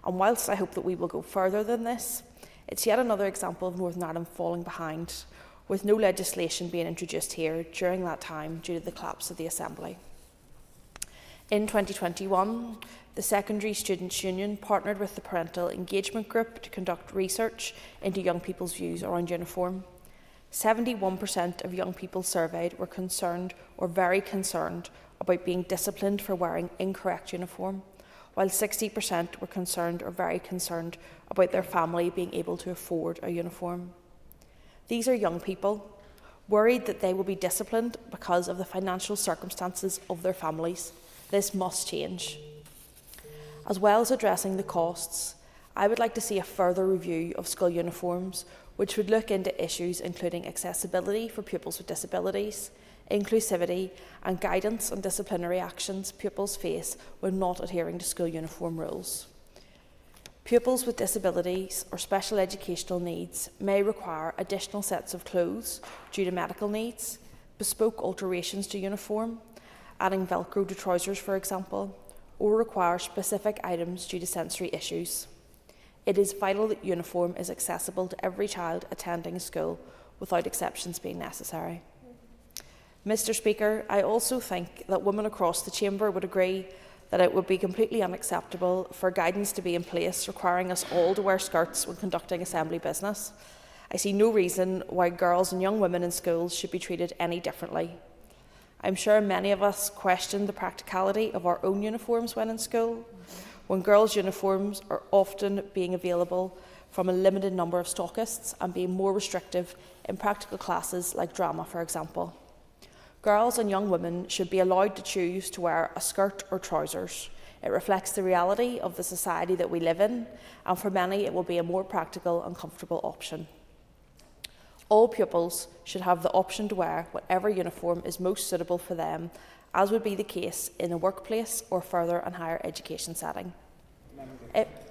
And whilst I hope that we will go further than this, it's yet another example of Northern Ireland falling behind, with no legislation being introduced here during that time due to the collapse of the Assembly. In 2021, the Secondary Students' Union partnered with the Parental Engagement Group to conduct research into young people's views around uniform. 71% of young people surveyed were concerned or very concerned about being disciplined for wearing incorrect uniform, while 60% were concerned or very concerned about their family being able to afford a uniform. These are young people, worried that they will be disciplined because of the financial circumstances of their families. This must change. As well as addressing the costs, I would like to see a further review of school uniforms, which would look into issues including accessibility for pupils with disabilities, inclusivity and guidance on disciplinary actions pupils face when not adhering to school uniform rules. Pupils with disabilities or special educational needs may require additional sets of clothes due to medical needs, bespoke alterations to uniform, adding Velcro to trousers for example, or require specific items due to sensory issues. It is vital that uniform is accessible to every child attending school without exceptions being necessary. Mr. Speaker, I also think that women across the Chamber would agree that it would be completely unacceptable for guidance to be in place requiring us all to wear skirts when conducting Assembly business. I see no reason why girls and young women in schools should be treated any differently. I'm sure many of us question the practicality of our own uniforms when in school, when girls' uniforms are often being available from a limited number of stockists and being more restrictive in practical classes like drama, for example. Girls and young women should be allowed to choose to wear a skirt or trousers. It reflects the reality of the society that we live in, and for many it will be a more practical and comfortable option. All pupils should have the option to wear whatever uniform is most suitable for them, as would be the case in a workplace or further and higher education setting.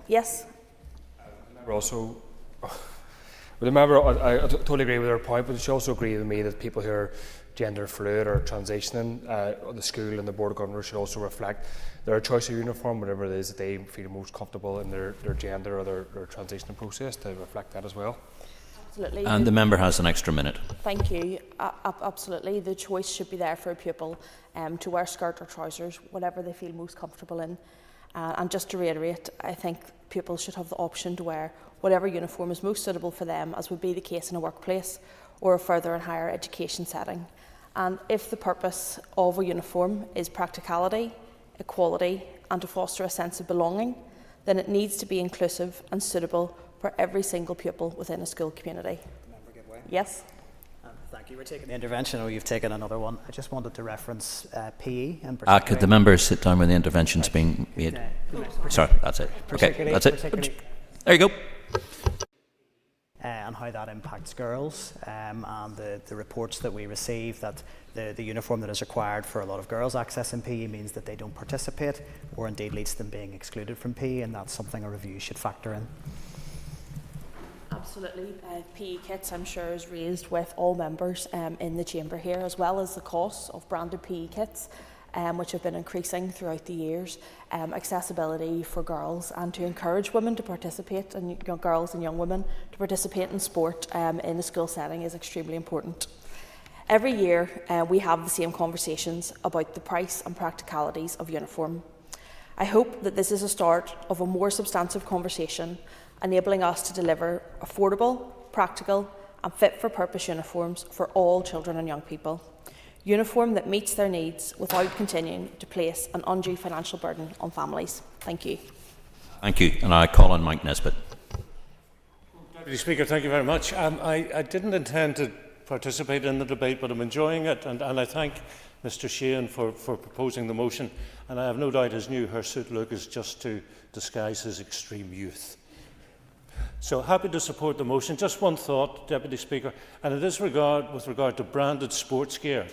Yes? Also, remember, I totally agree with her point, but she also agreed with me that people who are gender fluid or transitioning, the school and the Board of Governors should also reflect their choice of uniform, whatever it is that they feel most comfortable in their gender or their transitioning process, to reflect that as well. Absolutely. And the member has an extra minute. Thank you. Absolutely. The choice should be there for a pupil to wear skirt or trousers, whatever they feel most comfortable in. And just to reiterate, I think pupils should have the option to wear whatever uniform is most suitable for them, as would be the case in a workplace or a further and higher education setting. And if the purpose of a uniform is practicality, equality, and to foster a sense of belonging, then it needs to be inclusive and suitable for every single pupil within a school community. Yes? Thank you for taking the intervention. Oh, you've taken another one. I just wanted to reference PE in particular. Could the members sit down when the intervention's being made? Sorry, that's it. Okay, that's it. There you go. And how that impacts girls, and the reports that we receive that the uniform that is required for a lot of girls accessing PE means that they don't participate, or indeed leads to them being excluded from PE, and that's something a review should factor in. Absolutely. PE kits, I'm sure, is raised with all members in the chamber here, as well as the costs of branded PE kits, which have been increasing throughout the years, accessibility for girls, and to encourage women to participate, and girls and young women to participate in sport in a school setting is extremely important. Every year we have the same conversations about the price and practicalities of uniform. I hope that this is a start of a more substantive conversation, enabling us to deliver affordable, practical and fit-for-purpose uniforms for all children and young people. Uniform that meets their needs without continuing to place an undue financial burden on families. Thank you. Thank you. And I call on Mike Nesbitt. Deputy Speaker, thank you very much. I didn't intend to participate in the debate, but I'm enjoying it, and I thank Mr Sheehan for proposing the motion, and I have no doubt his new hirsute look is just to disguise his extreme youth. So happy to support the motion. Just one thought, Deputy Speaker, and it is with regard to branded sports gear.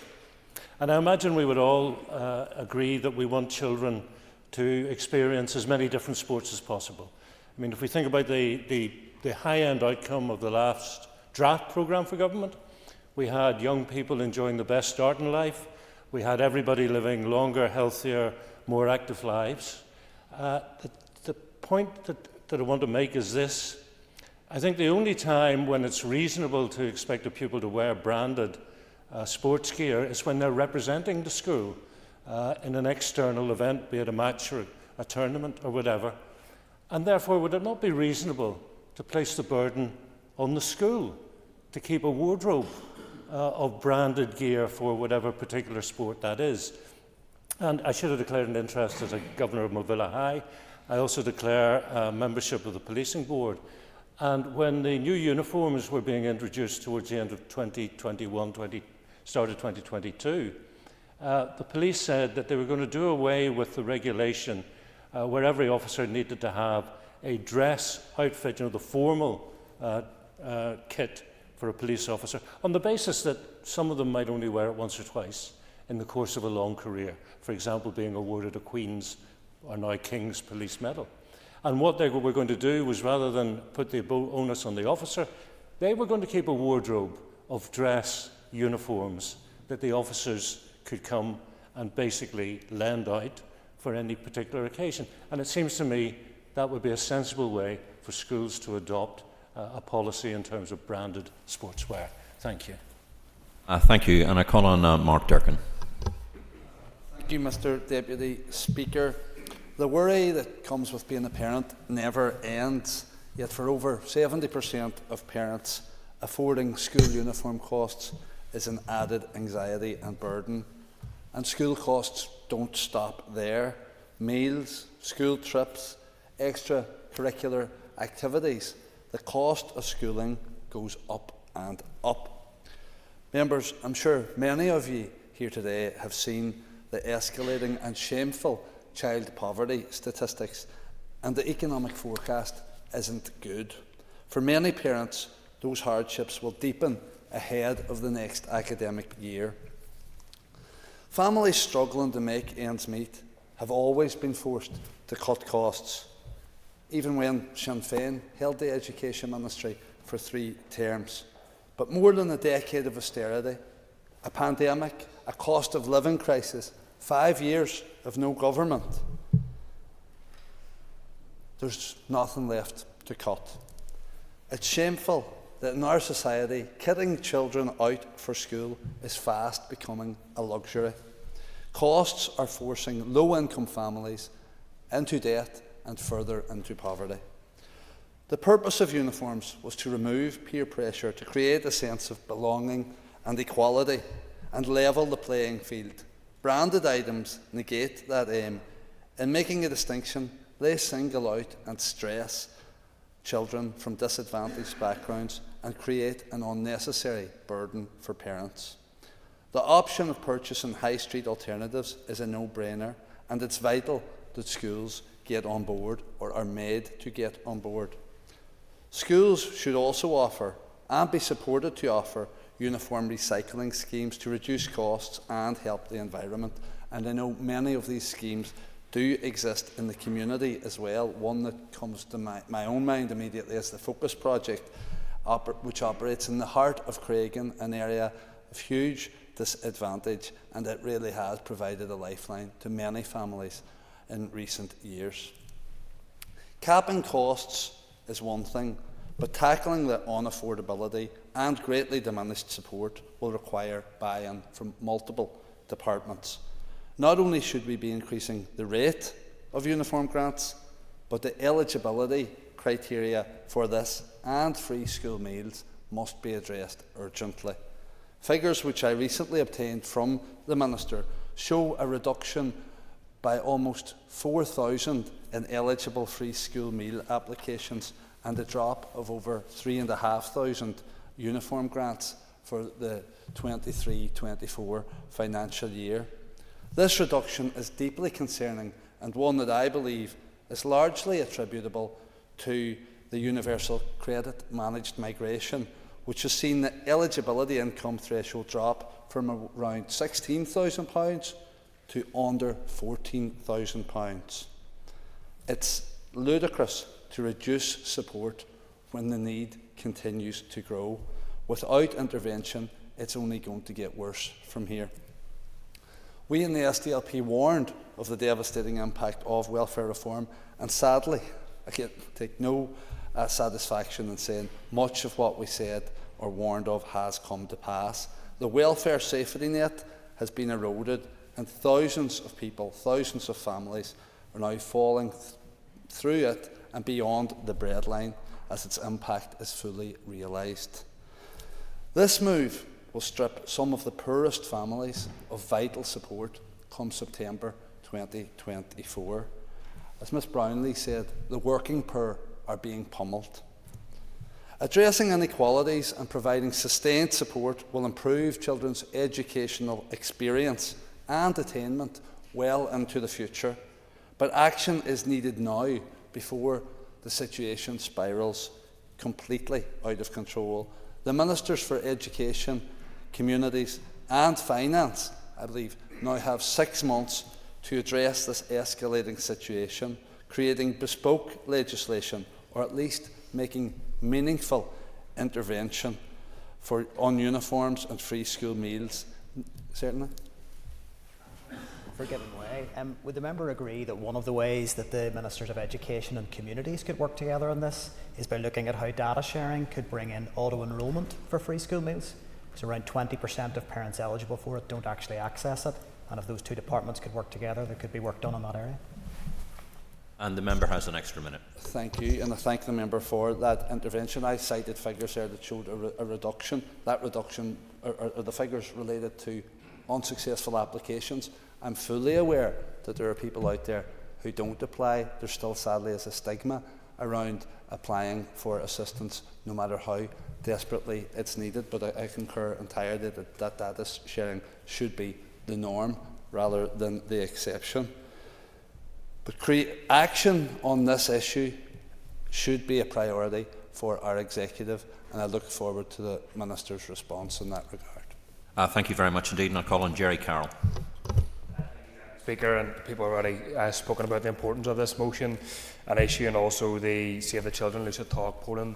And I imagine we would all agree that we want children to experience as many different sports as possible. I mean, if we think about the high-end outcome of the last draft programme for government, we had young people enjoying the best start in life. We had everybody living longer, healthier, more active lives. The point that I want to make is this. I think the only time when it's reasonable to expect a pupil to wear branded sports gear is when they're representing the school in an external event, be it a match or a tournament or whatever. And therefore, would it not be reasonable to place the burden on the school to keep a wardrobe of branded gear for whatever particular sport that is? And I should have declared an interest as a governor of Movilla High. I also declare membership of the policing board. And when the new uniforms were being introduced towards the end of 2021, start of 2022, the police said that they were going to do away with the regulation where every officer needed to have a dress outfit, the formal kit for a police officer, on the basis that some of them might only wear it once or twice in the course of a long career, for example, being awarded a Queen's or now King's Police Medal. And what they were going to do was, rather than put the onus on the officer, they were going to keep a wardrobe of dress uniforms that the officers could come and basically lend out for any particular occasion. And it seems to me that would be a sensible way for schools to adopt a policy in terms of branded sportswear. Thank you. Thank you. And I call on Mark Durkin. Thank you, Mr Deputy Speaker. The worry that comes with being a parent never ends, yet for over 70% of parents, affording school uniform costs is an added anxiety and burden. And school costs don't stop there. Meals, school trips, extracurricular activities, the cost of schooling goes up and up. Members, I'm sure many of you here today have seen the escalating and shameful child poverty statistics, and the economic forecast isn't good. For many parents, those hardships will deepen ahead of the next academic year. Families struggling to make ends meet have always been forced to cut costs, even when Sinn Féin held the Education Ministry for 3 terms. But more than a decade of austerity, a pandemic, a cost of living crisis, 5 years of no government, there's nothing left to cut. It's shameful that in our society, kitting children out for school is fast becoming a luxury. Costs are forcing low-income families into debt and further into poverty. The purpose of uniforms was to remove peer pressure, to create a sense of belonging and equality, and level the playing field. Branded items negate that aim. In making a distinction, they single out and stress children from disadvantaged backgrounds and create an unnecessary burden for parents. The option of purchasing high street alternatives is a no-brainer, and it's vital that schools get on board or are made to get on board. Schools should also offer and be supported to offer uniform recycling schemes to reduce costs and help the environment. And I know many of these schemes do exist in the community as well. One that comes to my own mind immediately is the Focus Project, which operates in the heart of Craigan, an area of huge disadvantage, and it really has provided a lifeline to many families in recent years. Capping costs is one thing, but tackling the unaffordability and greatly diminished support will require buy-in from multiple departments. Not only should we be increasing the rate of uniform grants, but the eligibility criteria for this and free school meals must be addressed urgently. Figures which I recently obtained from the Minister show a reduction by almost 4,000 in eligible free school meal applications and a drop of over 3,500 uniform grants for the 23-24 financial year. This reduction is deeply concerning and one that I believe is largely attributable to the universal credit managed migration, which has seen the eligibility income threshold drop from around £16,000 to under £14,000. It's ludicrous to reduce support when the need continues to grow. Without intervention, it's only going to get worse from here. We in the SDLP warned of the devastating impact of welfare reform, and sadly, I can take no satisfaction in saying much of what we said or warned of has come to pass. The welfare safety net has been eroded, and thousands of people, thousands of families are now falling through it and beyond the breadline as its impact is fully realised. This move will strip some of the poorest families of vital support come September 2024. As Ms Brownlee said, the working poor are being pummelled. Addressing inequalities and providing sustained support will improve children's educational experience and attainment well into the future. But action is needed now before the situation spirals completely out of control. The Ministers for Education, Communities and Finance, I believe, now have 6 months to address this escalating situation, creating bespoke legislation or at least making meaningful intervention on uniforms and free school meals. Certainly. For giving way. Would the member agree that one of the ways that the Ministers of Education and Communities could work together on this is by looking at how data sharing could bring in auto-enrolment for free school meals? Because around 20% of parents eligible for it don't actually access it, and if those two departments could work together, there could be work done in that area. And the member has an extra minute. Thank you, and I thank the member for that intervention. I cited figures there that showed a reduction. That reduction are the figures related to unsuccessful applications. I'm fully aware that there are people out there who don't apply. There still sadly is a stigma around applying for assistance, no matter how desperately it's needed, but I concur entirely that data sharing should be the norm rather than the exception. But action on this issue should be a priority for our executive, and I look forward to the Minister's response in that regard. Thank you very much indeed, and I'll call on Jerry Carroll. Speaker, and people have already spoken about the importance of this motion and issue, and also the Save the Children Lucid Talk Poland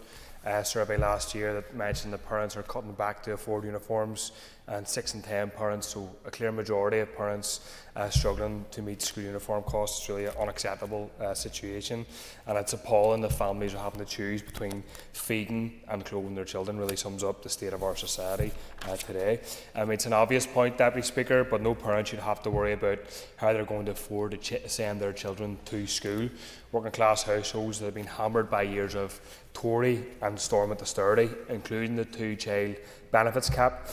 survey last year that mentioned that parents are cutting back to afford uniforms, and 6 in 10 parents, so a clear majority of parents, struggling to meet school uniform costs. It's really an unacceptable situation, and it's appalling that families are having to choose between feeding and clothing their children. Really sums up the state of our society today. It's an obvious point, Deputy Speaker, but no parent should have to worry about how they're going to afford to send their children to school. Working class households that have been hammered by years of Tory and Stormont austerity, including the 2-child benefits cap,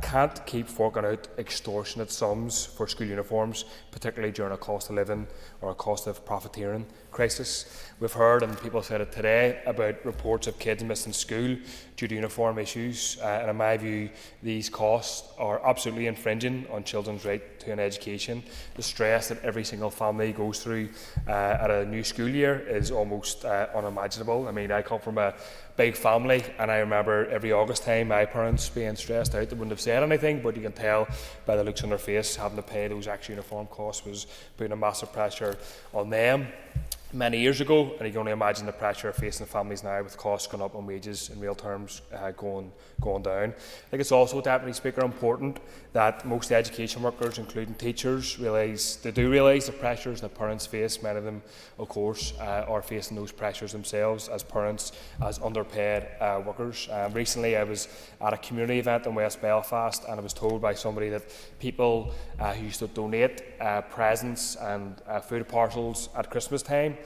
can't keep forking out extortionate sums for school uniforms, particularly during a cost of living or a cost of profiteering crisis. We've heard, and people said it today, about reports of kids missing school due to uniform issues, and in my view these costs are absolutely infringing on children's right to an education. The stress that every single family goes through at a new school year is almost unimaginable. I mean, I come from a big family, and I remember every August time my parents being stressed out. They wouldn't have said anything, but you can tell by the looks on their face having to pay those extra uniform costs was putting a massive pressure on them many years ago, and you can only imagine the pressure facing the families now with costs going up and wages in real terms going down. I think it's also, Deputy Speaker, important that most education workers, including teachers, realise the pressures that parents face. Many of them, of course, are facing those pressures themselves as parents, as underpaid workers. Recently I was at a community event in West Belfast, and I was told by somebody that people who used to donate presents and food parcels at Christmas time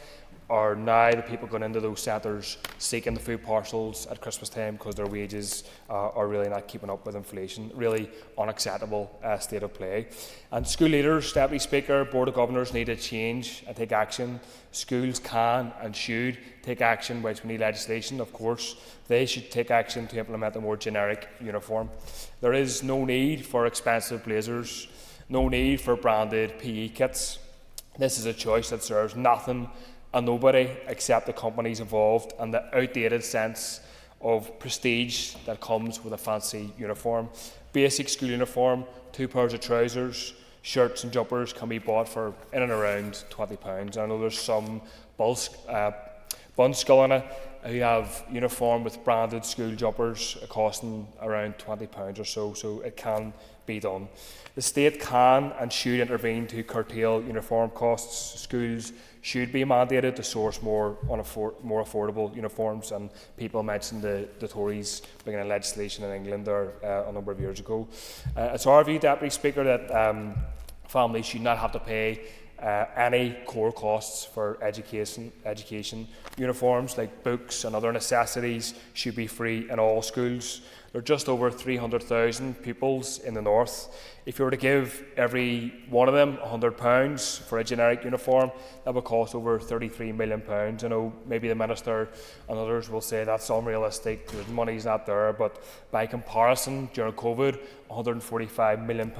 are now the people going into those centres seeking the food parcels at Christmas time because their wages are really not keeping up with inflation. Really unacceptable state of play. And school leaders, Deputy Speaker, Board of Governors need to change and take action. Schools can and should take action, which we need legislation, of course. They should take action to implement a more generic uniform. There is no need for expensive blazers, no need for branded PE kits. This is a choice that serves nothing and nobody except the companies involved and the outdated sense of prestige that comes with a fancy uniform. Basic school uniform, 2 pairs of trousers, shirts and jumpers can be bought for in and around £20. I know there's some Bunskullina who have uniform with branded school jumpers costing around £20 or so it can be done. The state can and should intervene to curtail uniform costs. Schools should be mandated to source more affordable uniforms, and people mentioned the Tories bringing in legislation in England there a number of years ago. It's our view, Deputy Speaker, that families should not have to pay any core costs for education. Uniforms like books and other necessities should be free in all schools. There are just over 300,000 pupils in the north. If you were to give every one of them £100 for a generic uniform, that would cost over £33 million. I know maybe the Minister and others will say that's unrealistic, the money's not there, but by comparison, during COVID, £145 million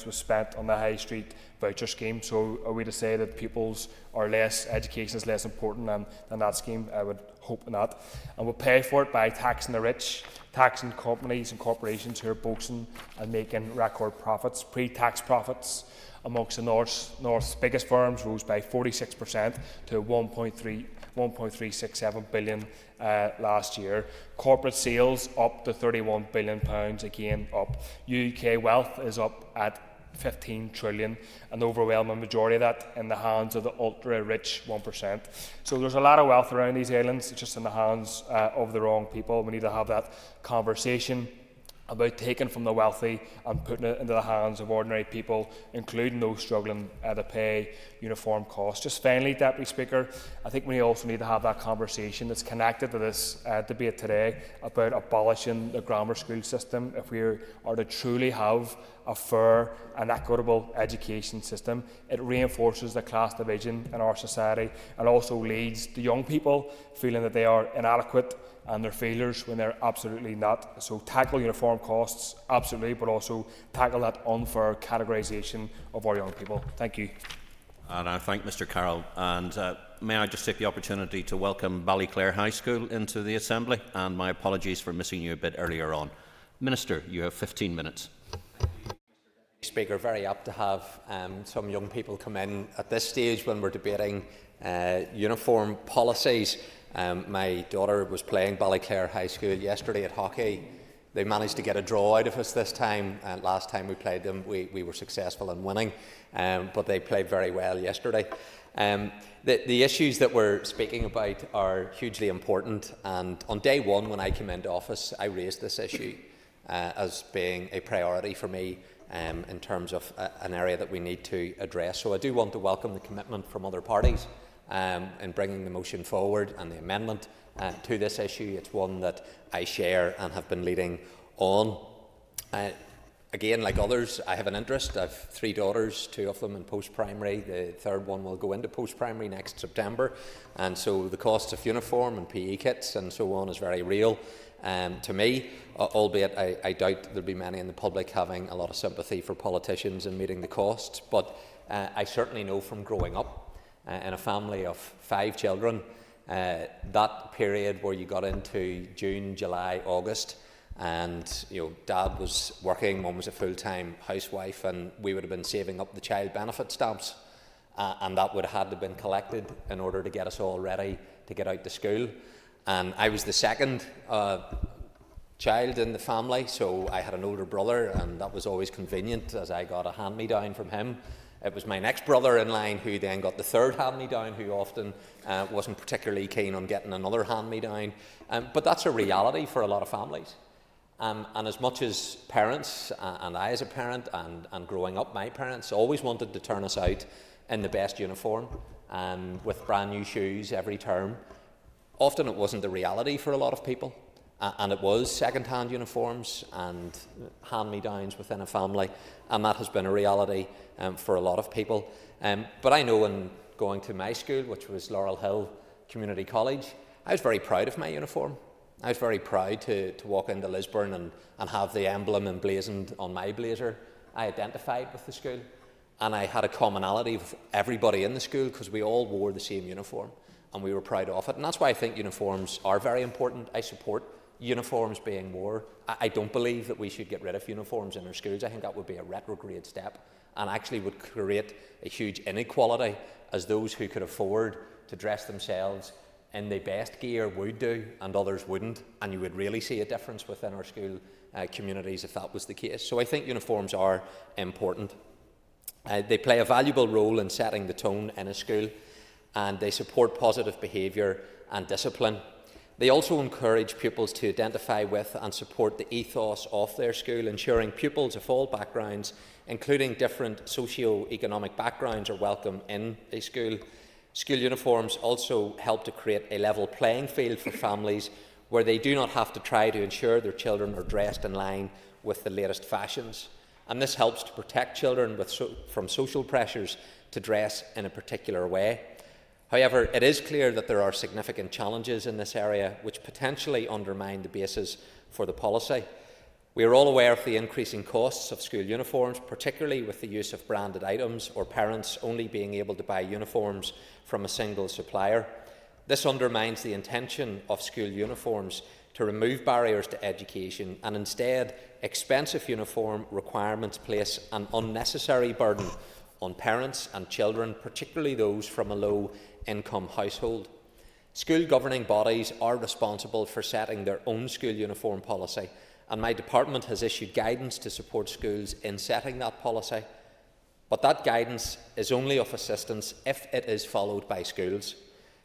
was spent on the High Street voucher scheme. So are we to say that pupils are less, education is less important than that scheme? I would hope not. And we'll pay for it by taxing the rich, taxing companies and corporations who are boasting and making record profits. Pre-tax profits amongst the North's biggest firms rose by 46% to 1.367 billion last year. Corporate sales up to £31 billion, again up. UK wealth is up at 15 trillion, an overwhelming majority of that in the hands of the ultra-rich 1%. So there's a lot of wealth around these islands, it's just in the hands of the wrong people. We need to have that conversation about taking from the wealthy and putting it into the hands of ordinary people, including those struggling to pay uniform costs. Just finally, Deputy Speaker, I think we also need to have that conversation that's connected to this debate today about abolishing the grammar school system if we are to truly have a fair and equitable education system. It reinforces the class division in our society and also leads to young people feeling that they are inadequate and they're failures when they're absolutely not. So tackle uniform costs, absolutely, but also tackle that unfair categorisation of our young people. Thank you. And I thank Mr Carroll. And may I just take the opportunity to welcome Ballyclare High School into the Assembly, and my apologies for missing you a bit earlier on. Minister, you have 15 minutes. Speaker, very apt to have some young people come in at this stage when we're debating uniform policies. My daughter was playing Ballyclare High School yesterday at hockey. They managed to get a draw out of us this time. Last time we played them, we were successful in winning, but they played very well yesterday. The issues that we're speaking about are hugely important, and on day one when I came into office, I raised this issue as being a priority for me in terms of an area that we need to address. So I do want to welcome the commitment from other parties in bringing the motion forward and the amendment to this issue. It's one that I share and have been leading on. Again, like others, I have an interest. I have 3 daughters, 2 of them in post-primary. The third one will go into post-primary next September. And so the costs of uniform and PE kits and so on is very real to me, albeit I doubt there'll be many in the public having a lot of sympathy for politicians in meeting the costs. But I certainly know from growing up in a family of 5 children, that period where you got into June, July, August, and Dad was working, Mum was a full-time housewife, and we would have been saving up the child benefit stamps, and that would have had to have been collected in order to get us all ready to get out to school. And I was the second child in the family, so I had an older brother, and that was always convenient as I got a hand-me-down from him. It was my next brother in line who then got the third hand-me-down, who often wasn't particularly keen on getting another hand-me-down. But that's a reality for a lot of families. And as much as parents, and I as a parent, and growing up, my parents always wanted to turn us out in the best uniform, with brand new shoes every term. Often it wasn't the reality for a lot of people, and it was second-hand uniforms and hand-me-downs within a family, and that has been a reality for a lot of people. But I know in going to my school, which was Laurel Hill Community College, I was very proud of my uniform. I was very proud to walk into Lisburn and have the emblem emblazoned on my blazer. I identified with the school, and I had a commonality with everybody in the school because we all wore the same uniform, and we were proud of it. And that's why I think uniforms are very important. I support uniforms being worn. I don't believe that we should get rid of uniforms in our schools. I think that would be a retrograde step and actually would create a huge inequality, as those who could afford to dress themselves in the best gear would do and others wouldn't, and you would really see a difference within our school communities if that was the case. So I think uniforms are important. They play a valuable role in setting the tone in a school, and they support positive behaviour and discipline. They also encourage pupils to identify with and support the ethos of their school, ensuring pupils of all backgrounds, including different socio-economic backgrounds, are welcome in a school. School uniforms also help to create a level playing field for families where they do not have to try to ensure their children are dressed in line with the latest fashions. And this helps to protect children from social pressures to dress in a particular way. However, it is clear that there are significant challenges in this area which potentially undermine the basis for the policy. We are all aware of the increasing costs of school uniforms, particularly with the use of branded items or parents only being able to buy uniforms from a single supplier. This undermines the intention of school uniforms to remove barriers to education, and instead expensive uniform requirements place an unnecessary burden on parents and children, particularly those from a low-income household. School governing bodies are responsible for setting their own school uniform policy, and my department has issued guidance to support schools in setting that policy. But that guidance is only of assistance if it is followed by schools.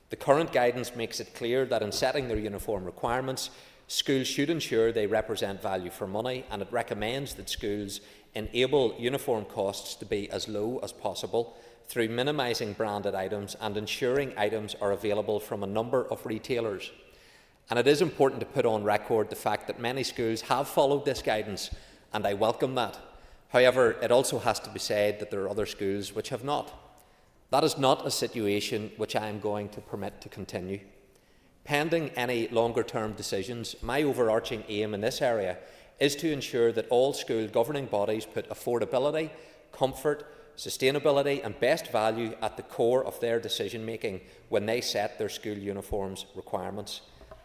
The current guidance makes it clear that in setting their uniform requirements, schools should ensure they represent value for money, and it recommends that schools enable uniform costs to be as low as possible through minimising branded items and ensuring items are available from a number of retailers. And it is important to put on record the fact that many schools have followed this guidance, and I welcome that. However, it also has to be said that there are other schools which have not. That is not a situation which I am going to permit to continue. Pending any longer-term decisions, my overarching aim in this area is to ensure that all school governing bodies put affordability, comfort, sustainability and best value at the core of their decision making when they set their school uniforms requirements.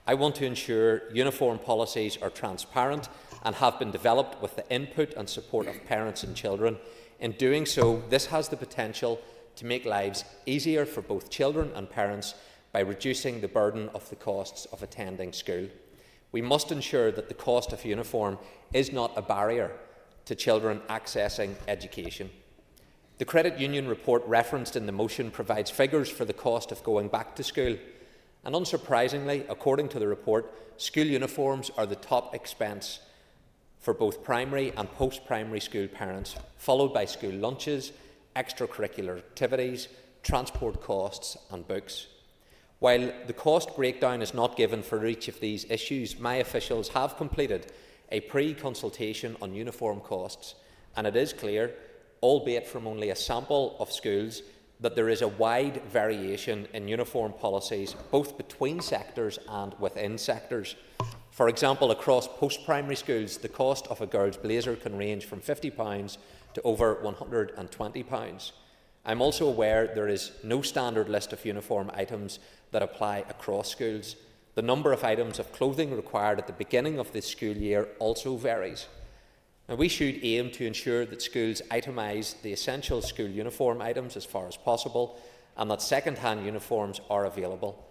I want to ensure uniform policies are transparent and have been developed with the input and support of parents and children. In doing so, this has the potential to make lives easier for both children and parents by reducing the burden of the costs of attending school. We must ensure that the cost of uniform is not a barrier to children accessing education. The credit union report referenced in the motion provides figures for the cost of going back to school. And unsurprisingly, according to the report, school uniforms are the top expense for both primary and post-primary school parents, followed by school lunches, extracurricular activities, transport costs and books. While the cost breakdown is not given for each of these issues, my officials have completed a pre-consultation on uniform costs, and it is clear, albeit from only a sample of schools, that there is a wide variation in uniform policies both between sectors and within sectors. For example, across post-primary schools, the cost of a girl's blazer can range from £50 to over £120. I'm also aware there is no standard list of uniform items that apply across schools. The number of items of clothing required at the beginning of this school year also varies. Now, we should aim to ensure that schools itemise the essential school uniform items as far as possible and that second-hand uniforms are available.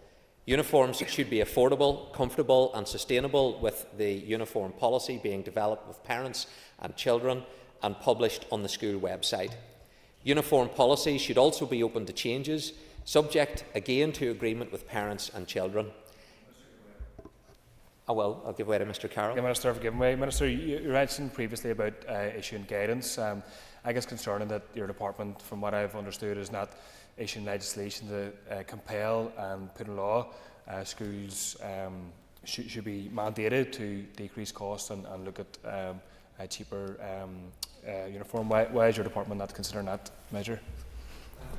Uniforms should be affordable, comfortable and sustainable, with the uniform policy being developed with parents and children and published on the school website. Uniform policy should also be open to changes, subject again to agreement with parents and children. I'll give way to Mr. Carroll. Yeah, Minister, for giving way. Minister, you mentioned previously about issuing guidance. I guess concerning that your department, from what I've understood, is not issuing legislation to compel and put in law. Schools should be mandated to decrease costs and look at a cheaper uniform. Why is your department not considering that measure?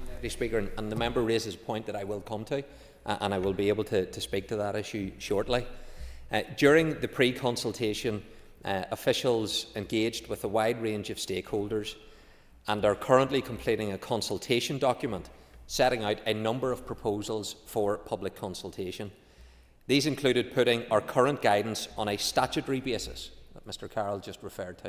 Deputy Speaker, and the member raises a point that I will come to, and I will be able to speak to that issue shortly. During the pre-consultation, officials engaged with a wide range of stakeholders and are currently completing a consultation document setting out a number of proposals for public consultation. These included putting our current guidance on a statutory basis, that Mr. Carroll just referred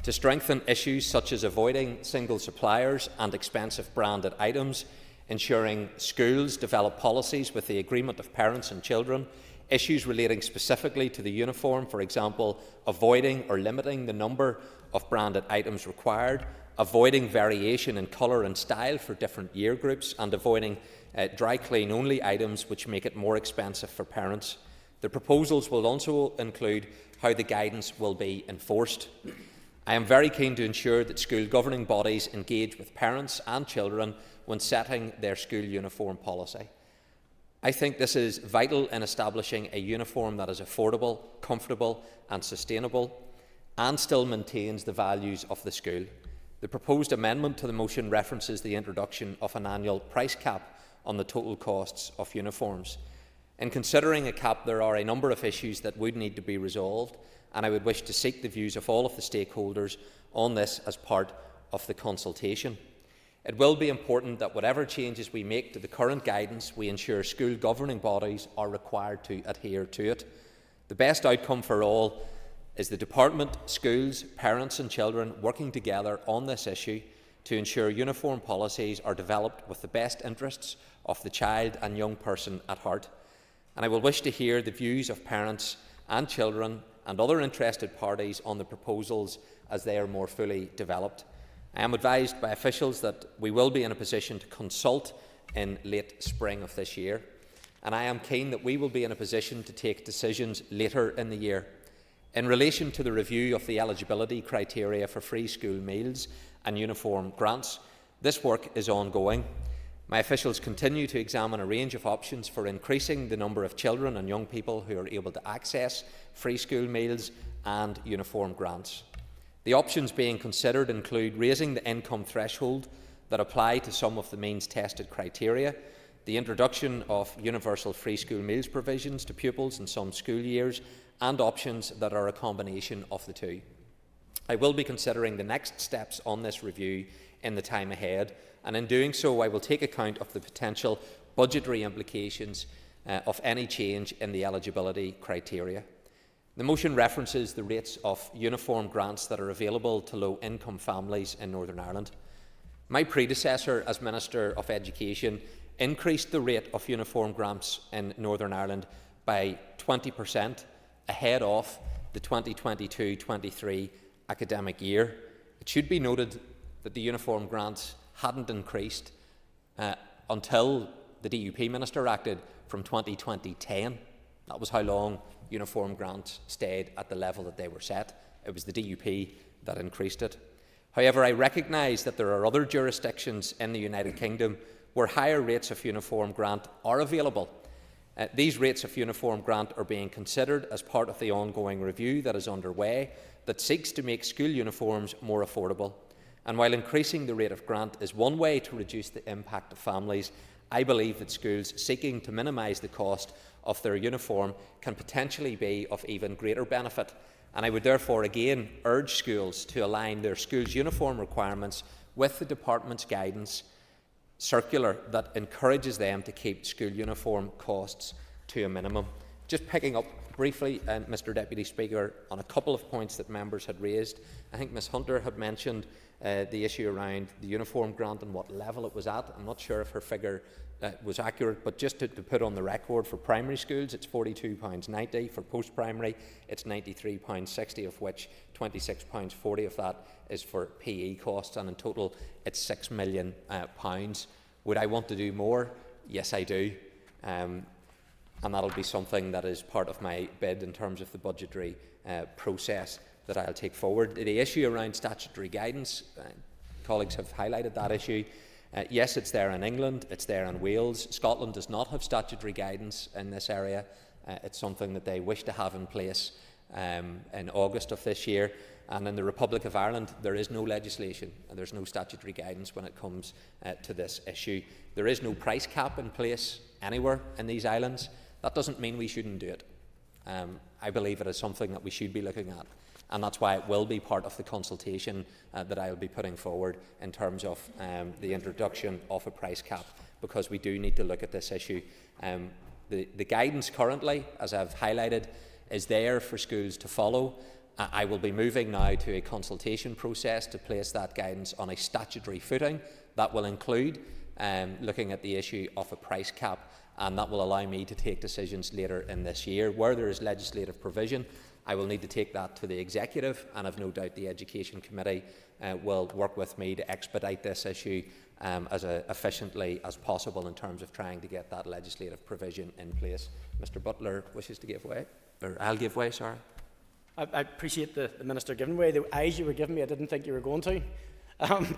to strengthen issues such as avoiding single suppliers and expensive branded items, ensuring schools develop policies with the agreement of parents and children, issues relating specifically to the uniform, for example, avoiding or limiting the number of branded items required, avoiding variation in colour and style for different year groups, and avoiding dry clean only items which make it more expensive for parents. The proposals will also include how the guidance will be enforced. I am very keen to ensure that school governing bodies engage with parents and children when setting their school uniform policy. I think this is vital in establishing a uniform that is affordable, comfortable and sustainable and still maintains the values of the school. The proposed amendment to the motion references the introduction of an annual price cap on the total costs of uniforms. In considering a cap, there are a number of issues that would need to be resolved, and I would wish to seek the views of all of the stakeholders on this as part of the consultation. It will be important that whatever changes we make to the current guidance, we ensure school governing bodies are required to adhere to it. The best outcome for all is the department, schools, parents and children working together on this issue to ensure uniform policies are developed with the best interests of the child and young person at heart. And I will wish to hear the views of parents and children and other interested parties on the proposals as they are more fully developed. I am advised by officials that we will be in a position to consult in late spring of this year, and I am keen that we will be in a position to take decisions later in the year. In relation to the review of the eligibility criteria for free school meals and uniform grants, this work is ongoing. My officials continue to examine a range of options for increasing the number of children and young people who are able to access free school meals and uniform grants. The options being considered include raising the income threshold that apply to some of the means-tested criteria, the introduction of universal free school meals provisions to pupils in some school years, and options that are a combination of the two. I will be considering the next steps on this review in the time ahead, and in doing so I will take account of the potential budgetary implications of any change in the eligibility criteria. The motion references the rates of uniform grants that are available to low-income families in Northern Ireland. My predecessor as Minister of Education increased the rate of uniform grants in Northern Ireland by 20% ahead of the 2022-23 academic year. It should be noted that the uniform grants hadn't increased until the DUP Minister acted from 2010. That was how long uniform grants stayed at the level that they were set. It was the DUP that increased it. However, I recognise that there are other jurisdictions in the United Kingdom where higher rates of uniform grant are available. These rates of uniform grant are being considered as part of the ongoing review that is underway that seeks to make school uniforms more affordable. And while increasing the rate of grant is one way to reduce the impact of families, I believe that schools seeking to minimise the cost of their uniform can potentially be of even greater benefit. And I would therefore again urge schools to align their school's uniform requirements with the Department's guidance circular that encourages them to keep school uniform costs to a minimum. Just picking up briefly, Mr Deputy Speaker, on a couple of points that members had raised. I think Ms Hunter had mentioned the issue around the uniform grant and what level it was at. I'm not sure if her figure was accurate, but just to put on the record, for primary schools it's £42.90, for post-primary it's £93.60, of which £26.40 of that is for PE costs, and in total it's £6 million. Would I want to do more? Yes, I do. And that'll be something that is part of my bid in terms of the budgetary process that I'll take forward. The issue around statutory guidance, colleagues have highlighted that issue. Yes, it's there in England, it's there in Wales. Scotland does not have statutory guidance in this area. It's something that they wish to have in place in August of this year. And in the Republic of Ireland, there is no legislation and there's no statutory guidance when it comes to this issue. There is no price cap in place anywhere in these islands. That doesn't mean we shouldn't do it. I believe it is something that we should be looking at. And that's why it will be part of the consultation that I will be putting forward in terms of the introduction of a price cap, because we do need to look at this issue. The guidance currently, as I've highlighted, is there for schools to follow. I will be moving now to a consultation process to place that guidance on a statutory footing. That will include looking at the issue of a price cap, and that will allow me to take decisions later in this year. Where there is legislative provision, I will need to take that to the Executive, and I've no doubt the Education Committee will work with me to expedite this issue as efficiently as possible in terms of trying to get that legislative provision in place. Mr Butler wishes to give way, or I'll give way, sorry. I appreciate the Minister giving way. The eyes you were giving me, I didn't think you were going to.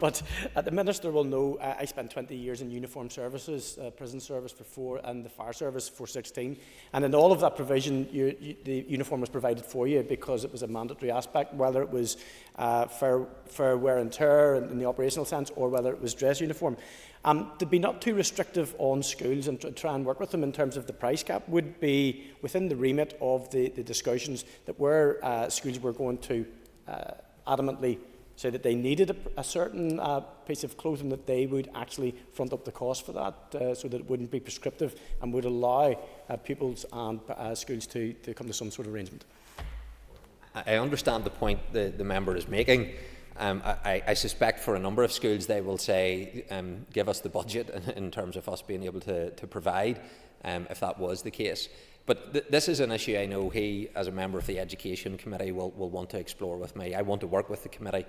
But the Minister will know I spent 20 years in uniform services, prison service for 4 and the fire service for 16. And in all of that provision, the uniform was provided for you because it was a mandatory aspect, whether it was fair wear and tear in the operational sense or whether it was dress uniform. To be not too restrictive on schools and to try and work with them in terms of the price cap would be within the remit of the discussions that where schools were going to adamantly say that they needed a certain piece of clothing, that they would actually front up the cost for that so that it wouldn't be prescriptive and would allow pupils and schools to come to some sort of arrangement. I understand the point the member is making. I suspect for a number of schools they will say, give us the budget in terms of us being able to provide, if that was the case. But this is an issue I know he, as a member of the Education Committee, will want to explore with me. I want to work with the committee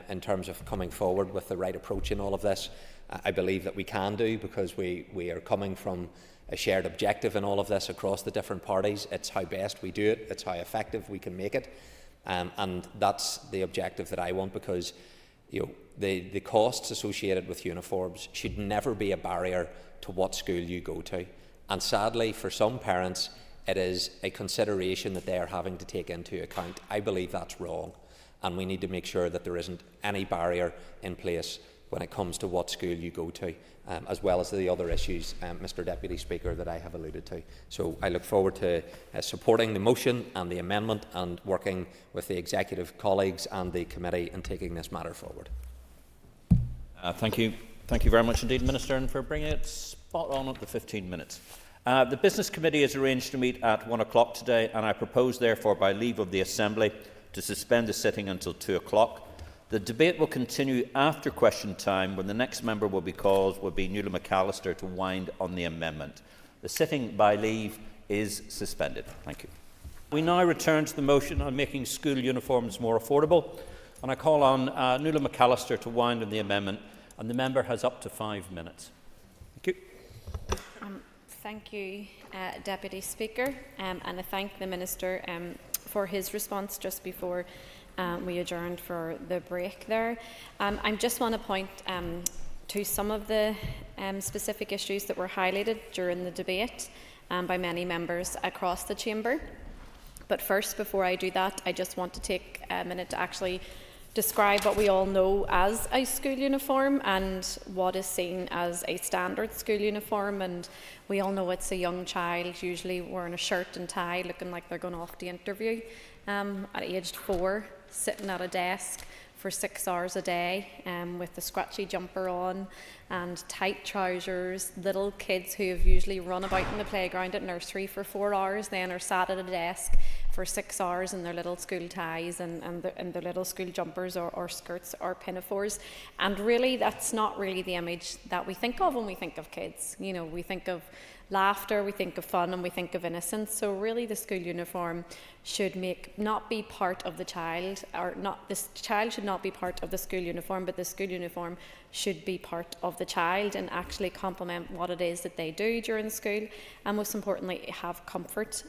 in terms of coming forward with the right approach in all of this. I believe that we can do, because we are coming from a shared objective in all of this across the different parties. It's how best we do it, it's how effective we can make it. And that's the objective that I want, because the costs associated with uniforms should never be a barrier to what school you go to. And sadly, for some parents, it is a consideration that they are having to take into account. I believe that's wrong, and we need to make sure that there isn't any barrier in place when it comes to what school you go to, as well as the other issues, Mr Deputy Speaker, that I have alluded to. So I look forward to supporting the motion and the amendment and working with the Executive colleagues and the committee in taking this matter forward. Thank you. Thank you very much indeed, Minister, and for bringing it spot on at the 15 minutes. The Business Committee has arranged to meet at 1 o'clock today, and I propose, therefore, by leave of the Assembly, to suspend the sitting until 2 o'clock. The debate will continue after question time, when the next member will be called will be Nuala McAllister to wind on the amendment. The sitting by leave is suspended. Thank you. We now return to the motion on making school uniforms more affordable, and I call on Nuala McAllister to wind on the amendment, and the member has up to 5 minutes. Thank you. Thank you, Deputy Speaker, and I thank the Minister for his response just before we adjourned for the break there. I just want to point to some of the specific issues that were highlighted during the debate by many members across the chamber. But first, before I do that, I just want to take a minute to actually describe what we all know as a school uniform and what is seen as a standard school uniform. And we all know it's a young child, usually wearing a shirt and tie, looking like they're going off the interview at aged 4, sitting at a desk for 6 hours a day with the scratchy jumper on and tight trousers. Little kids who have usually run about in the playground at nursery for 4 hours then are sat at a desk for 6 hours in their little school ties and their little school jumpers or skirts or pinafores. And really, that's not really the image that we think of when we think of kids. You know, we think of laughter, we think of fun, and we think of innocence. So really, the school uniform should not be part of the child, or not. This child should not be part of the school uniform, but the school uniform should be part of the child and actually complement what it is that they do during school, and most importantly, have comfort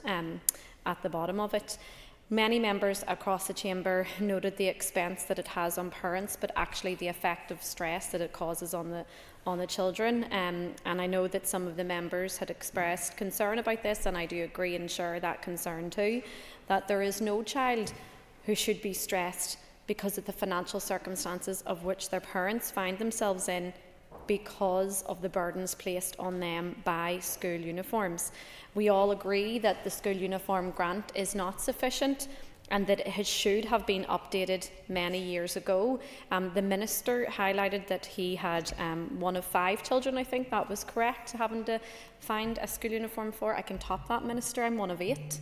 at the bottom of it. Many members across the chamber noted the expense that it has on parents, but actually the effect of stress that it causes on the children. And I know that some of the members had expressed concern about this, and I do agree and share that concern too, that there is no child who should be stressed because of the financial circumstances of which their parents find themselves in because of the burdens placed on them by school uniforms. We all agree that the school uniform grant is not sufficient and that it should have been updated many years ago. The Minister highlighted that he had one of 5 children, I think that was correct, having to find a school uniform for. I can top that, Minister, I'm one of 8.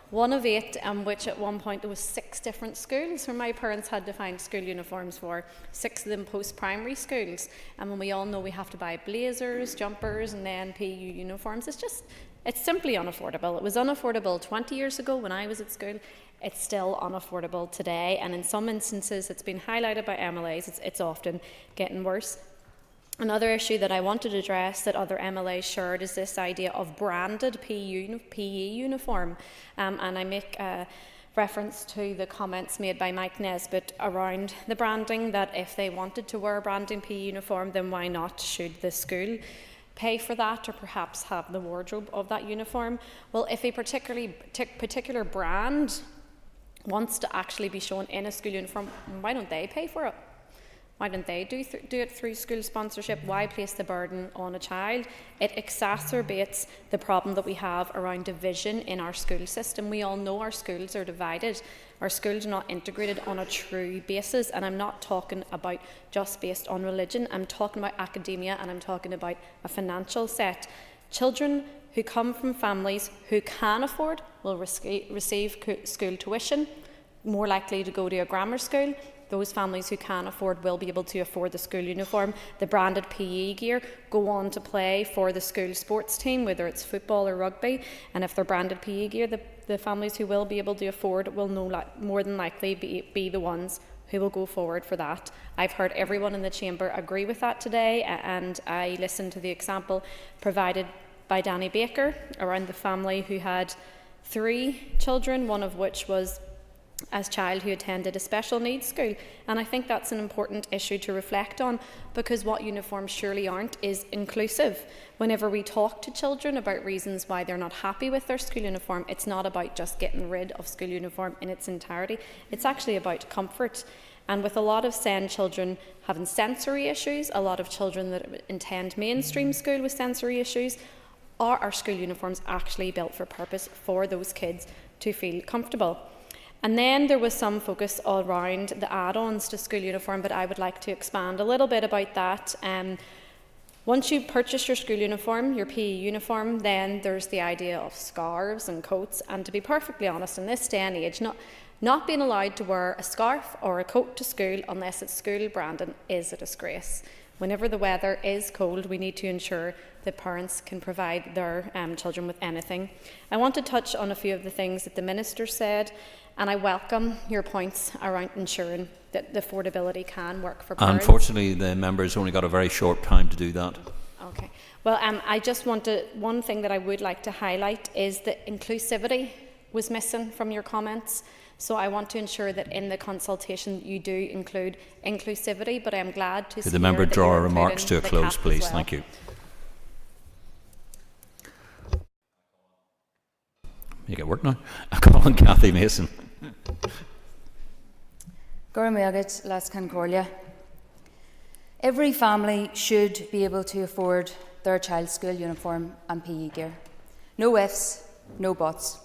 One of 8, which at one point there was 6 different schools where my parents had to find school uniforms for, 6 of them post-primary schools. And when we all know we have to buy blazers, jumpers, and then PU uniforms, it's simply unaffordable. It was unaffordable 20 years ago when I was at school. It's still unaffordable today, and in some instances, it's been highlighted by MLAs, it's often getting worse. Another issue that I wanted to address that other MLAs shared is this idea of branded PE uniform. And I make reference to the comments made by Mike Nesbitt around the branding, that if they wanted to wear a branding PE uniform, then why not should the school pay for that or perhaps have the wardrobe of that uniform? Well, if a particular brand wants to actually be shown in a school uniform, why don't they pay for it? Why don't they do it through school sponsorship? Why place the burden on a child? It exacerbates the problem that we have around division in our school system. We all know our schools are divided. Our schools are not integrated on a true basis, and I'm not talking about just based on religion. I'm talking about academia, and I'm talking about a financial set. Children who come from families who can afford will receive school tuition, more likely to go to a grammar school. Those families who can afford will be able to afford the school uniform, the branded PE gear, go on to play for the school sports team, whether it's football or rugby. And if they're branded PE gear, the families who will be able to afford will more than likely be the ones who will go forward for that. I've heard everyone in the chamber agree with that today, and I listened to the example provided by Danny Baker around the family who had 3 children, one of which was a child who attended a special needs school. And I think that's an important issue to reflect on, because what uniforms surely aren't is inclusive. Whenever we talk to children about reasons why they're not happy with their school uniform, it's not about just getting rid of school uniform in its entirety. It's actually about comfort. And with a lot of SEND children having sensory issues, a lot of children that attend mainstream school with sensory issues, are our school uniforms actually built for purpose for those kids to feel comfortable? And then there was some focus all around the add-ons to school uniform, but I would like to expand a little bit about that. Once you purchase your school uniform, your PE uniform, then there's the idea of scarves and coats. And to be perfectly honest, in this day and age, not being allowed to wear a scarf or a coat to school unless it's school branded is a disgrace. Whenever the weather is cold, we need to ensure that parents can provide their children with anything. I want to touch on a few of the things that the Minister said, and I welcome your points around ensuring that the affordability can work for parents. Unfortunately, the member's only got a very short time to do that. Okay. Well, I just one thing that I would like to highlight is that inclusivity was missing from your comments. So I want to ensure that in the consultation you do include inclusivity, but I am glad to see Could the member that draw you're her remarks to a including the close, CAP please? as well. Thank you. Make it work now. I call on Cathy Mason. Every family should be able to afford their child's school uniform and PE gear. No ifs, no buts.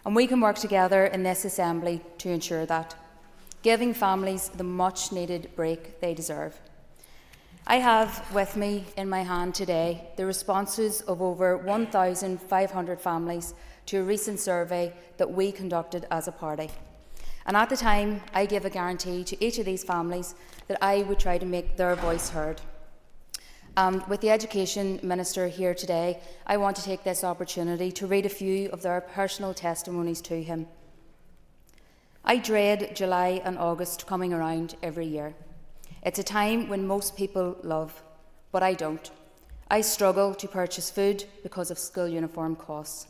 And we can work together in this Assembly to ensure that, giving families the much needed break they deserve. I have with me in my hand today the responses of over 1,500 families to a recent survey that we conducted as a party. And at the time, I gave a guarantee to each of these families that I would try to make their voice heard. With the Education Minister here today, I want to take this opportunity to read a few of their personal testimonies to him. I dread July and August coming around every year. It's a time when most people love, but I don't. I struggle to purchase food because of school uniform costs.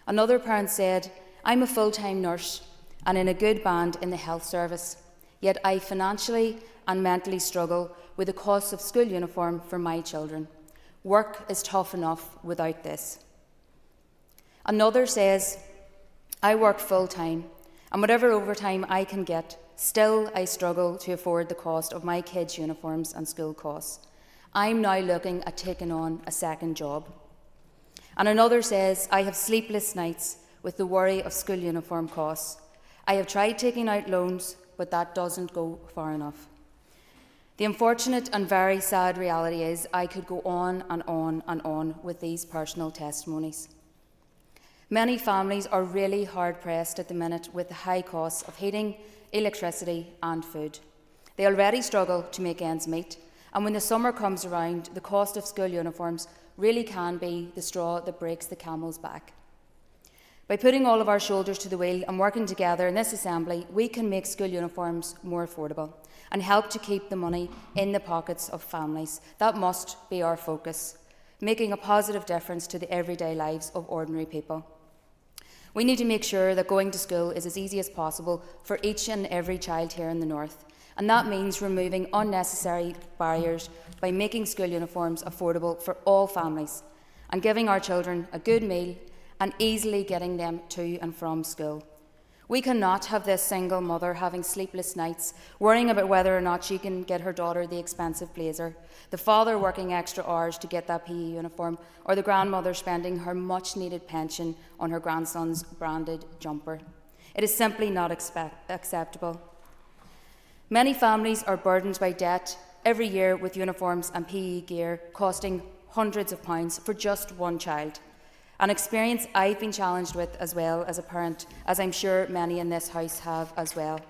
Another parent said, I'm a full-time nurse and in a good band in the health service, yet I financially and mentally struggle with the cost of school uniform for my children. Work is tough enough without this. Another says, I work full-time, and whatever overtime I can get, still I struggle to afford the cost of my kids' uniforms and school costs. I'm now looking at taking on a second job. And another says, I have sleepless nights with the worry of school uniform costs. I have tried taking out loans, but that doesn't go far enough. The unfortunate and very sad reality is I could go on and on and on with these personal testimonies. Many families are really hard-pressed at the minute with the high costs of heating, electricity and food. They already struggle to make ends meet, and when the summer comes around, the cost of school uniforms really can be the straw that breaks the camel's back. By putting all of our shoulders to the wheel and working together in this Assembly, we can make school uniforms more affordable and help to keep the money in the pockets of families. That must be our focus, making a positive difference to the everyday lives of ordinary people. We need to make sure that going to school is as easy as possible for each and every child here in the North, and that means removing unnecessary barriers by making school uniforms affordable for all families and giving our children a good meal and easily getting them to and from school. We cannot have this single mother having sleepless nights, worrying about whether or not she can get her daughter the expensive blazer, the father working extra hours to get that PE uniform, or the grandmother spending her much-needed pension on her grandson's branded jumper. It is simply not acceptable. Many families are burdened by debt every year with uniforms and PE gear costing hundreds of pounds for just one child. An experience I've been challenged with as well as a parent, as I'm sure many in this House have as well.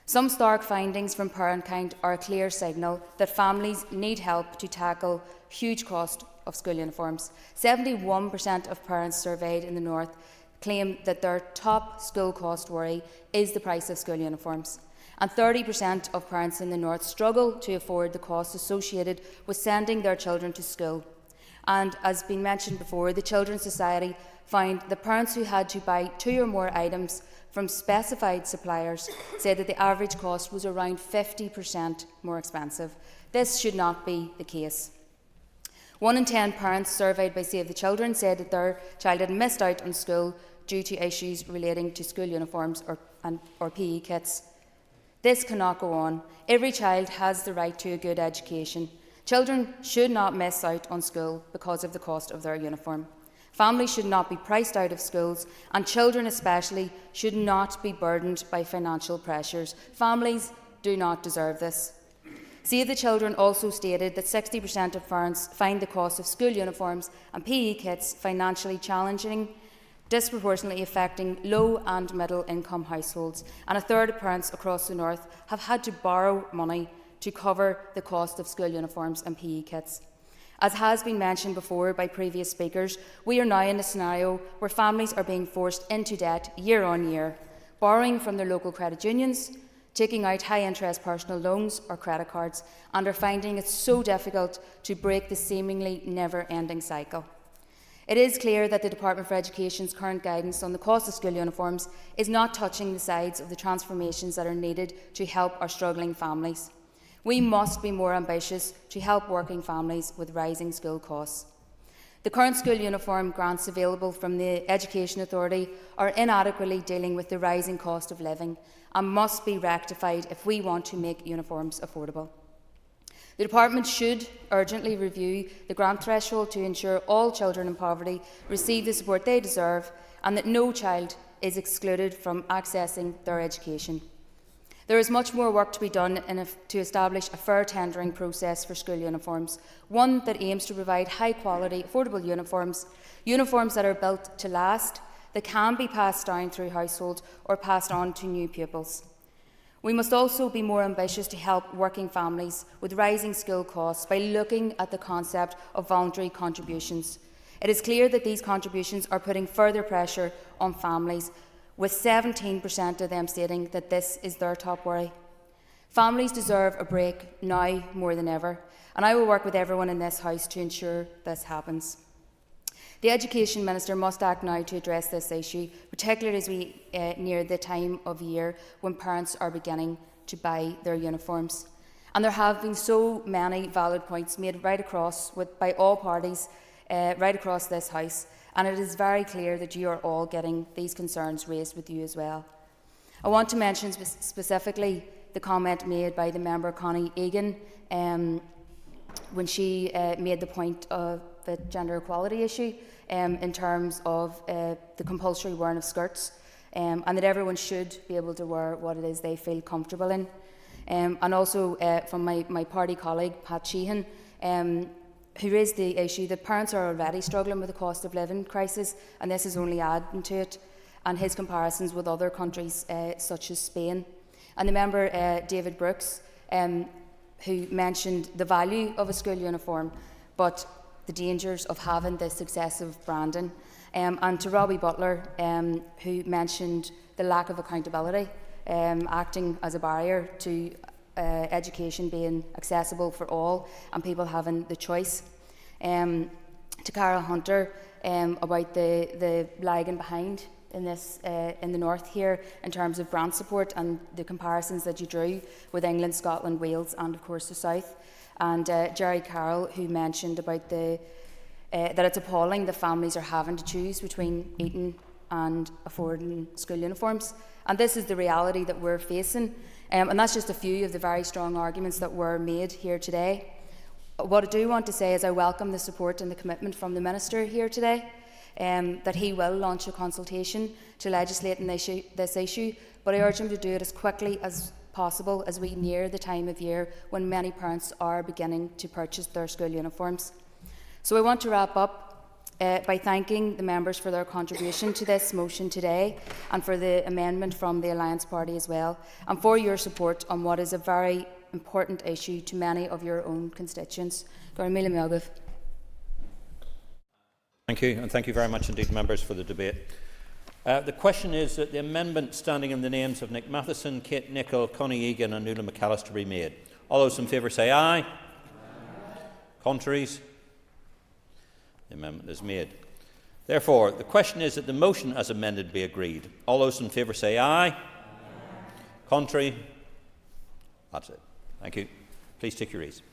Some stark findings from Parent Count are a clear signal that families need help to tackle huge cost of school uniforms. 71% of parents surveyed in the North claim that their top school cost worry is the price of school uniforms. And 30% of parents in the North struggle to afford the costs associated with sending their children to school. And as been mentioned before, the Children's Society found that parents who had to buy 2 or more items from specified suppliers said that the average cost was around 50% more expensive. This should not be the case. 1 in 10 parents surveyed by Save the Children said that their child had missed out on school due to issues relating to school uniforms or PE kits. This cannot go on. Every child has the right to a good education. Children should not miss out on school because of the cost of their uniform. Families should not be priced out of schools, and children especially should not be burdened by financial pressures. Families do not deserve this. Save the Children also stated that 60% of parents find the cost of school uniforms and PE kits financially challenging, disproportionately affecting low and middle income households, and a third of parents across the north have had to borrow money to cover the cost of school uniforms and PE kits. As has been mentioned before by previous speakers, we are now in a scenario where families are being forced into debt year on year, borrowing from their local credit unions, taking out high-interest personal loans or credit cards, and are finding it so difficult to break the seemingly never-ending cycle. It is clear that the Department for Education's current guidance on the cost of school uniforms is not touching the sides of the transformations that are needed to help our struggling families. We must be more ambitious to help working families with rising school costs. The current school uniform grants available from the Education Authority are inadequately dealing with the rising cost of living and must be rectified if we want to make uniforms affordable. The Department should urgently review the grant threshold to ensure all children in poverty receive the support they deserve and that no child is excluded from accessing their education. There is much more work to be done to establish a fair tendering process for school uniforms, one that aims to provide high-quality, affordable uniforms that are built to last, that can be passed down through households or passed on to new pupils. We must also be more ambitious to help working families with rising school costs by looking at the concept of voluntary contributions. It is clear that these contributions are putting further pressure on families, with 17% of them stating that this is their top worry. Families deserve a break now more than ever, and I will work with everyone in this House to ensure this happens. The Education Minister must act now to address this issue, particularly as we near the time of year when parents are beginning to buy their uniforms. And there have been so many valid points made right across by all parties right across this House, and it is very clear that you are all getting these concerns raised with you as well. I want to mention specifically the comment made by the member Connie Egan when she made the point of the gender equality issue in terms of the compulsory wearing of skirts, and that everyone should be able to wear what it is they feel comfortable in. And also from my party colleague Pat Sheehan, who raised the issue that parents are already struggling with the cost of living crisis, and this is only adding to it, and his comparisons with other countries such as Spain. And the member David Brooks, who mentioned the value of a school uniform, but the dangers of having this excessive branding. And to Robbie Butler, who mentioned the lack of accountability, acting as a barrier to education being accessible for all and people having the choice. To Carol Hunter, about the lagging behind in this in the north here in terms of grant support and the comparisons that you drew with England, Scotland, Wales and of course the south. And Jerry Carroll, who mentioned about that it's appalling that families are having to choose between eating and affording school uniforms. And this is the reality that we're facing. And that's just a few of the very strong arguments that were made here today. What I do want to say is I welcome the support and the commitment from the Minister here today, that he will launch a consultation to legislate on this issue, but I urge him to do it as quickly as possible as we near the time of year when many parents are beginning to purchase their school uniforms. So I want to wrap up by thanking the members for their contribution to this motion today and for the amendment from the Alliance Party as well, and for your support on what is a very important issue to many of your own constituents. Thank you, and thank you very much indeed, members, for the debate. The question is that the amendment standing in the names of Nick Matheson, Kate Nicholl, Connie Egan and Nuala McAllister be made. All those in favour say aye. Aye. Contraries? The amendment is made. Therefore, the question is that the motion as amended be agreed. All those in favour say aye. Aye. Contrary? That's it. Thank you. Please take your ease.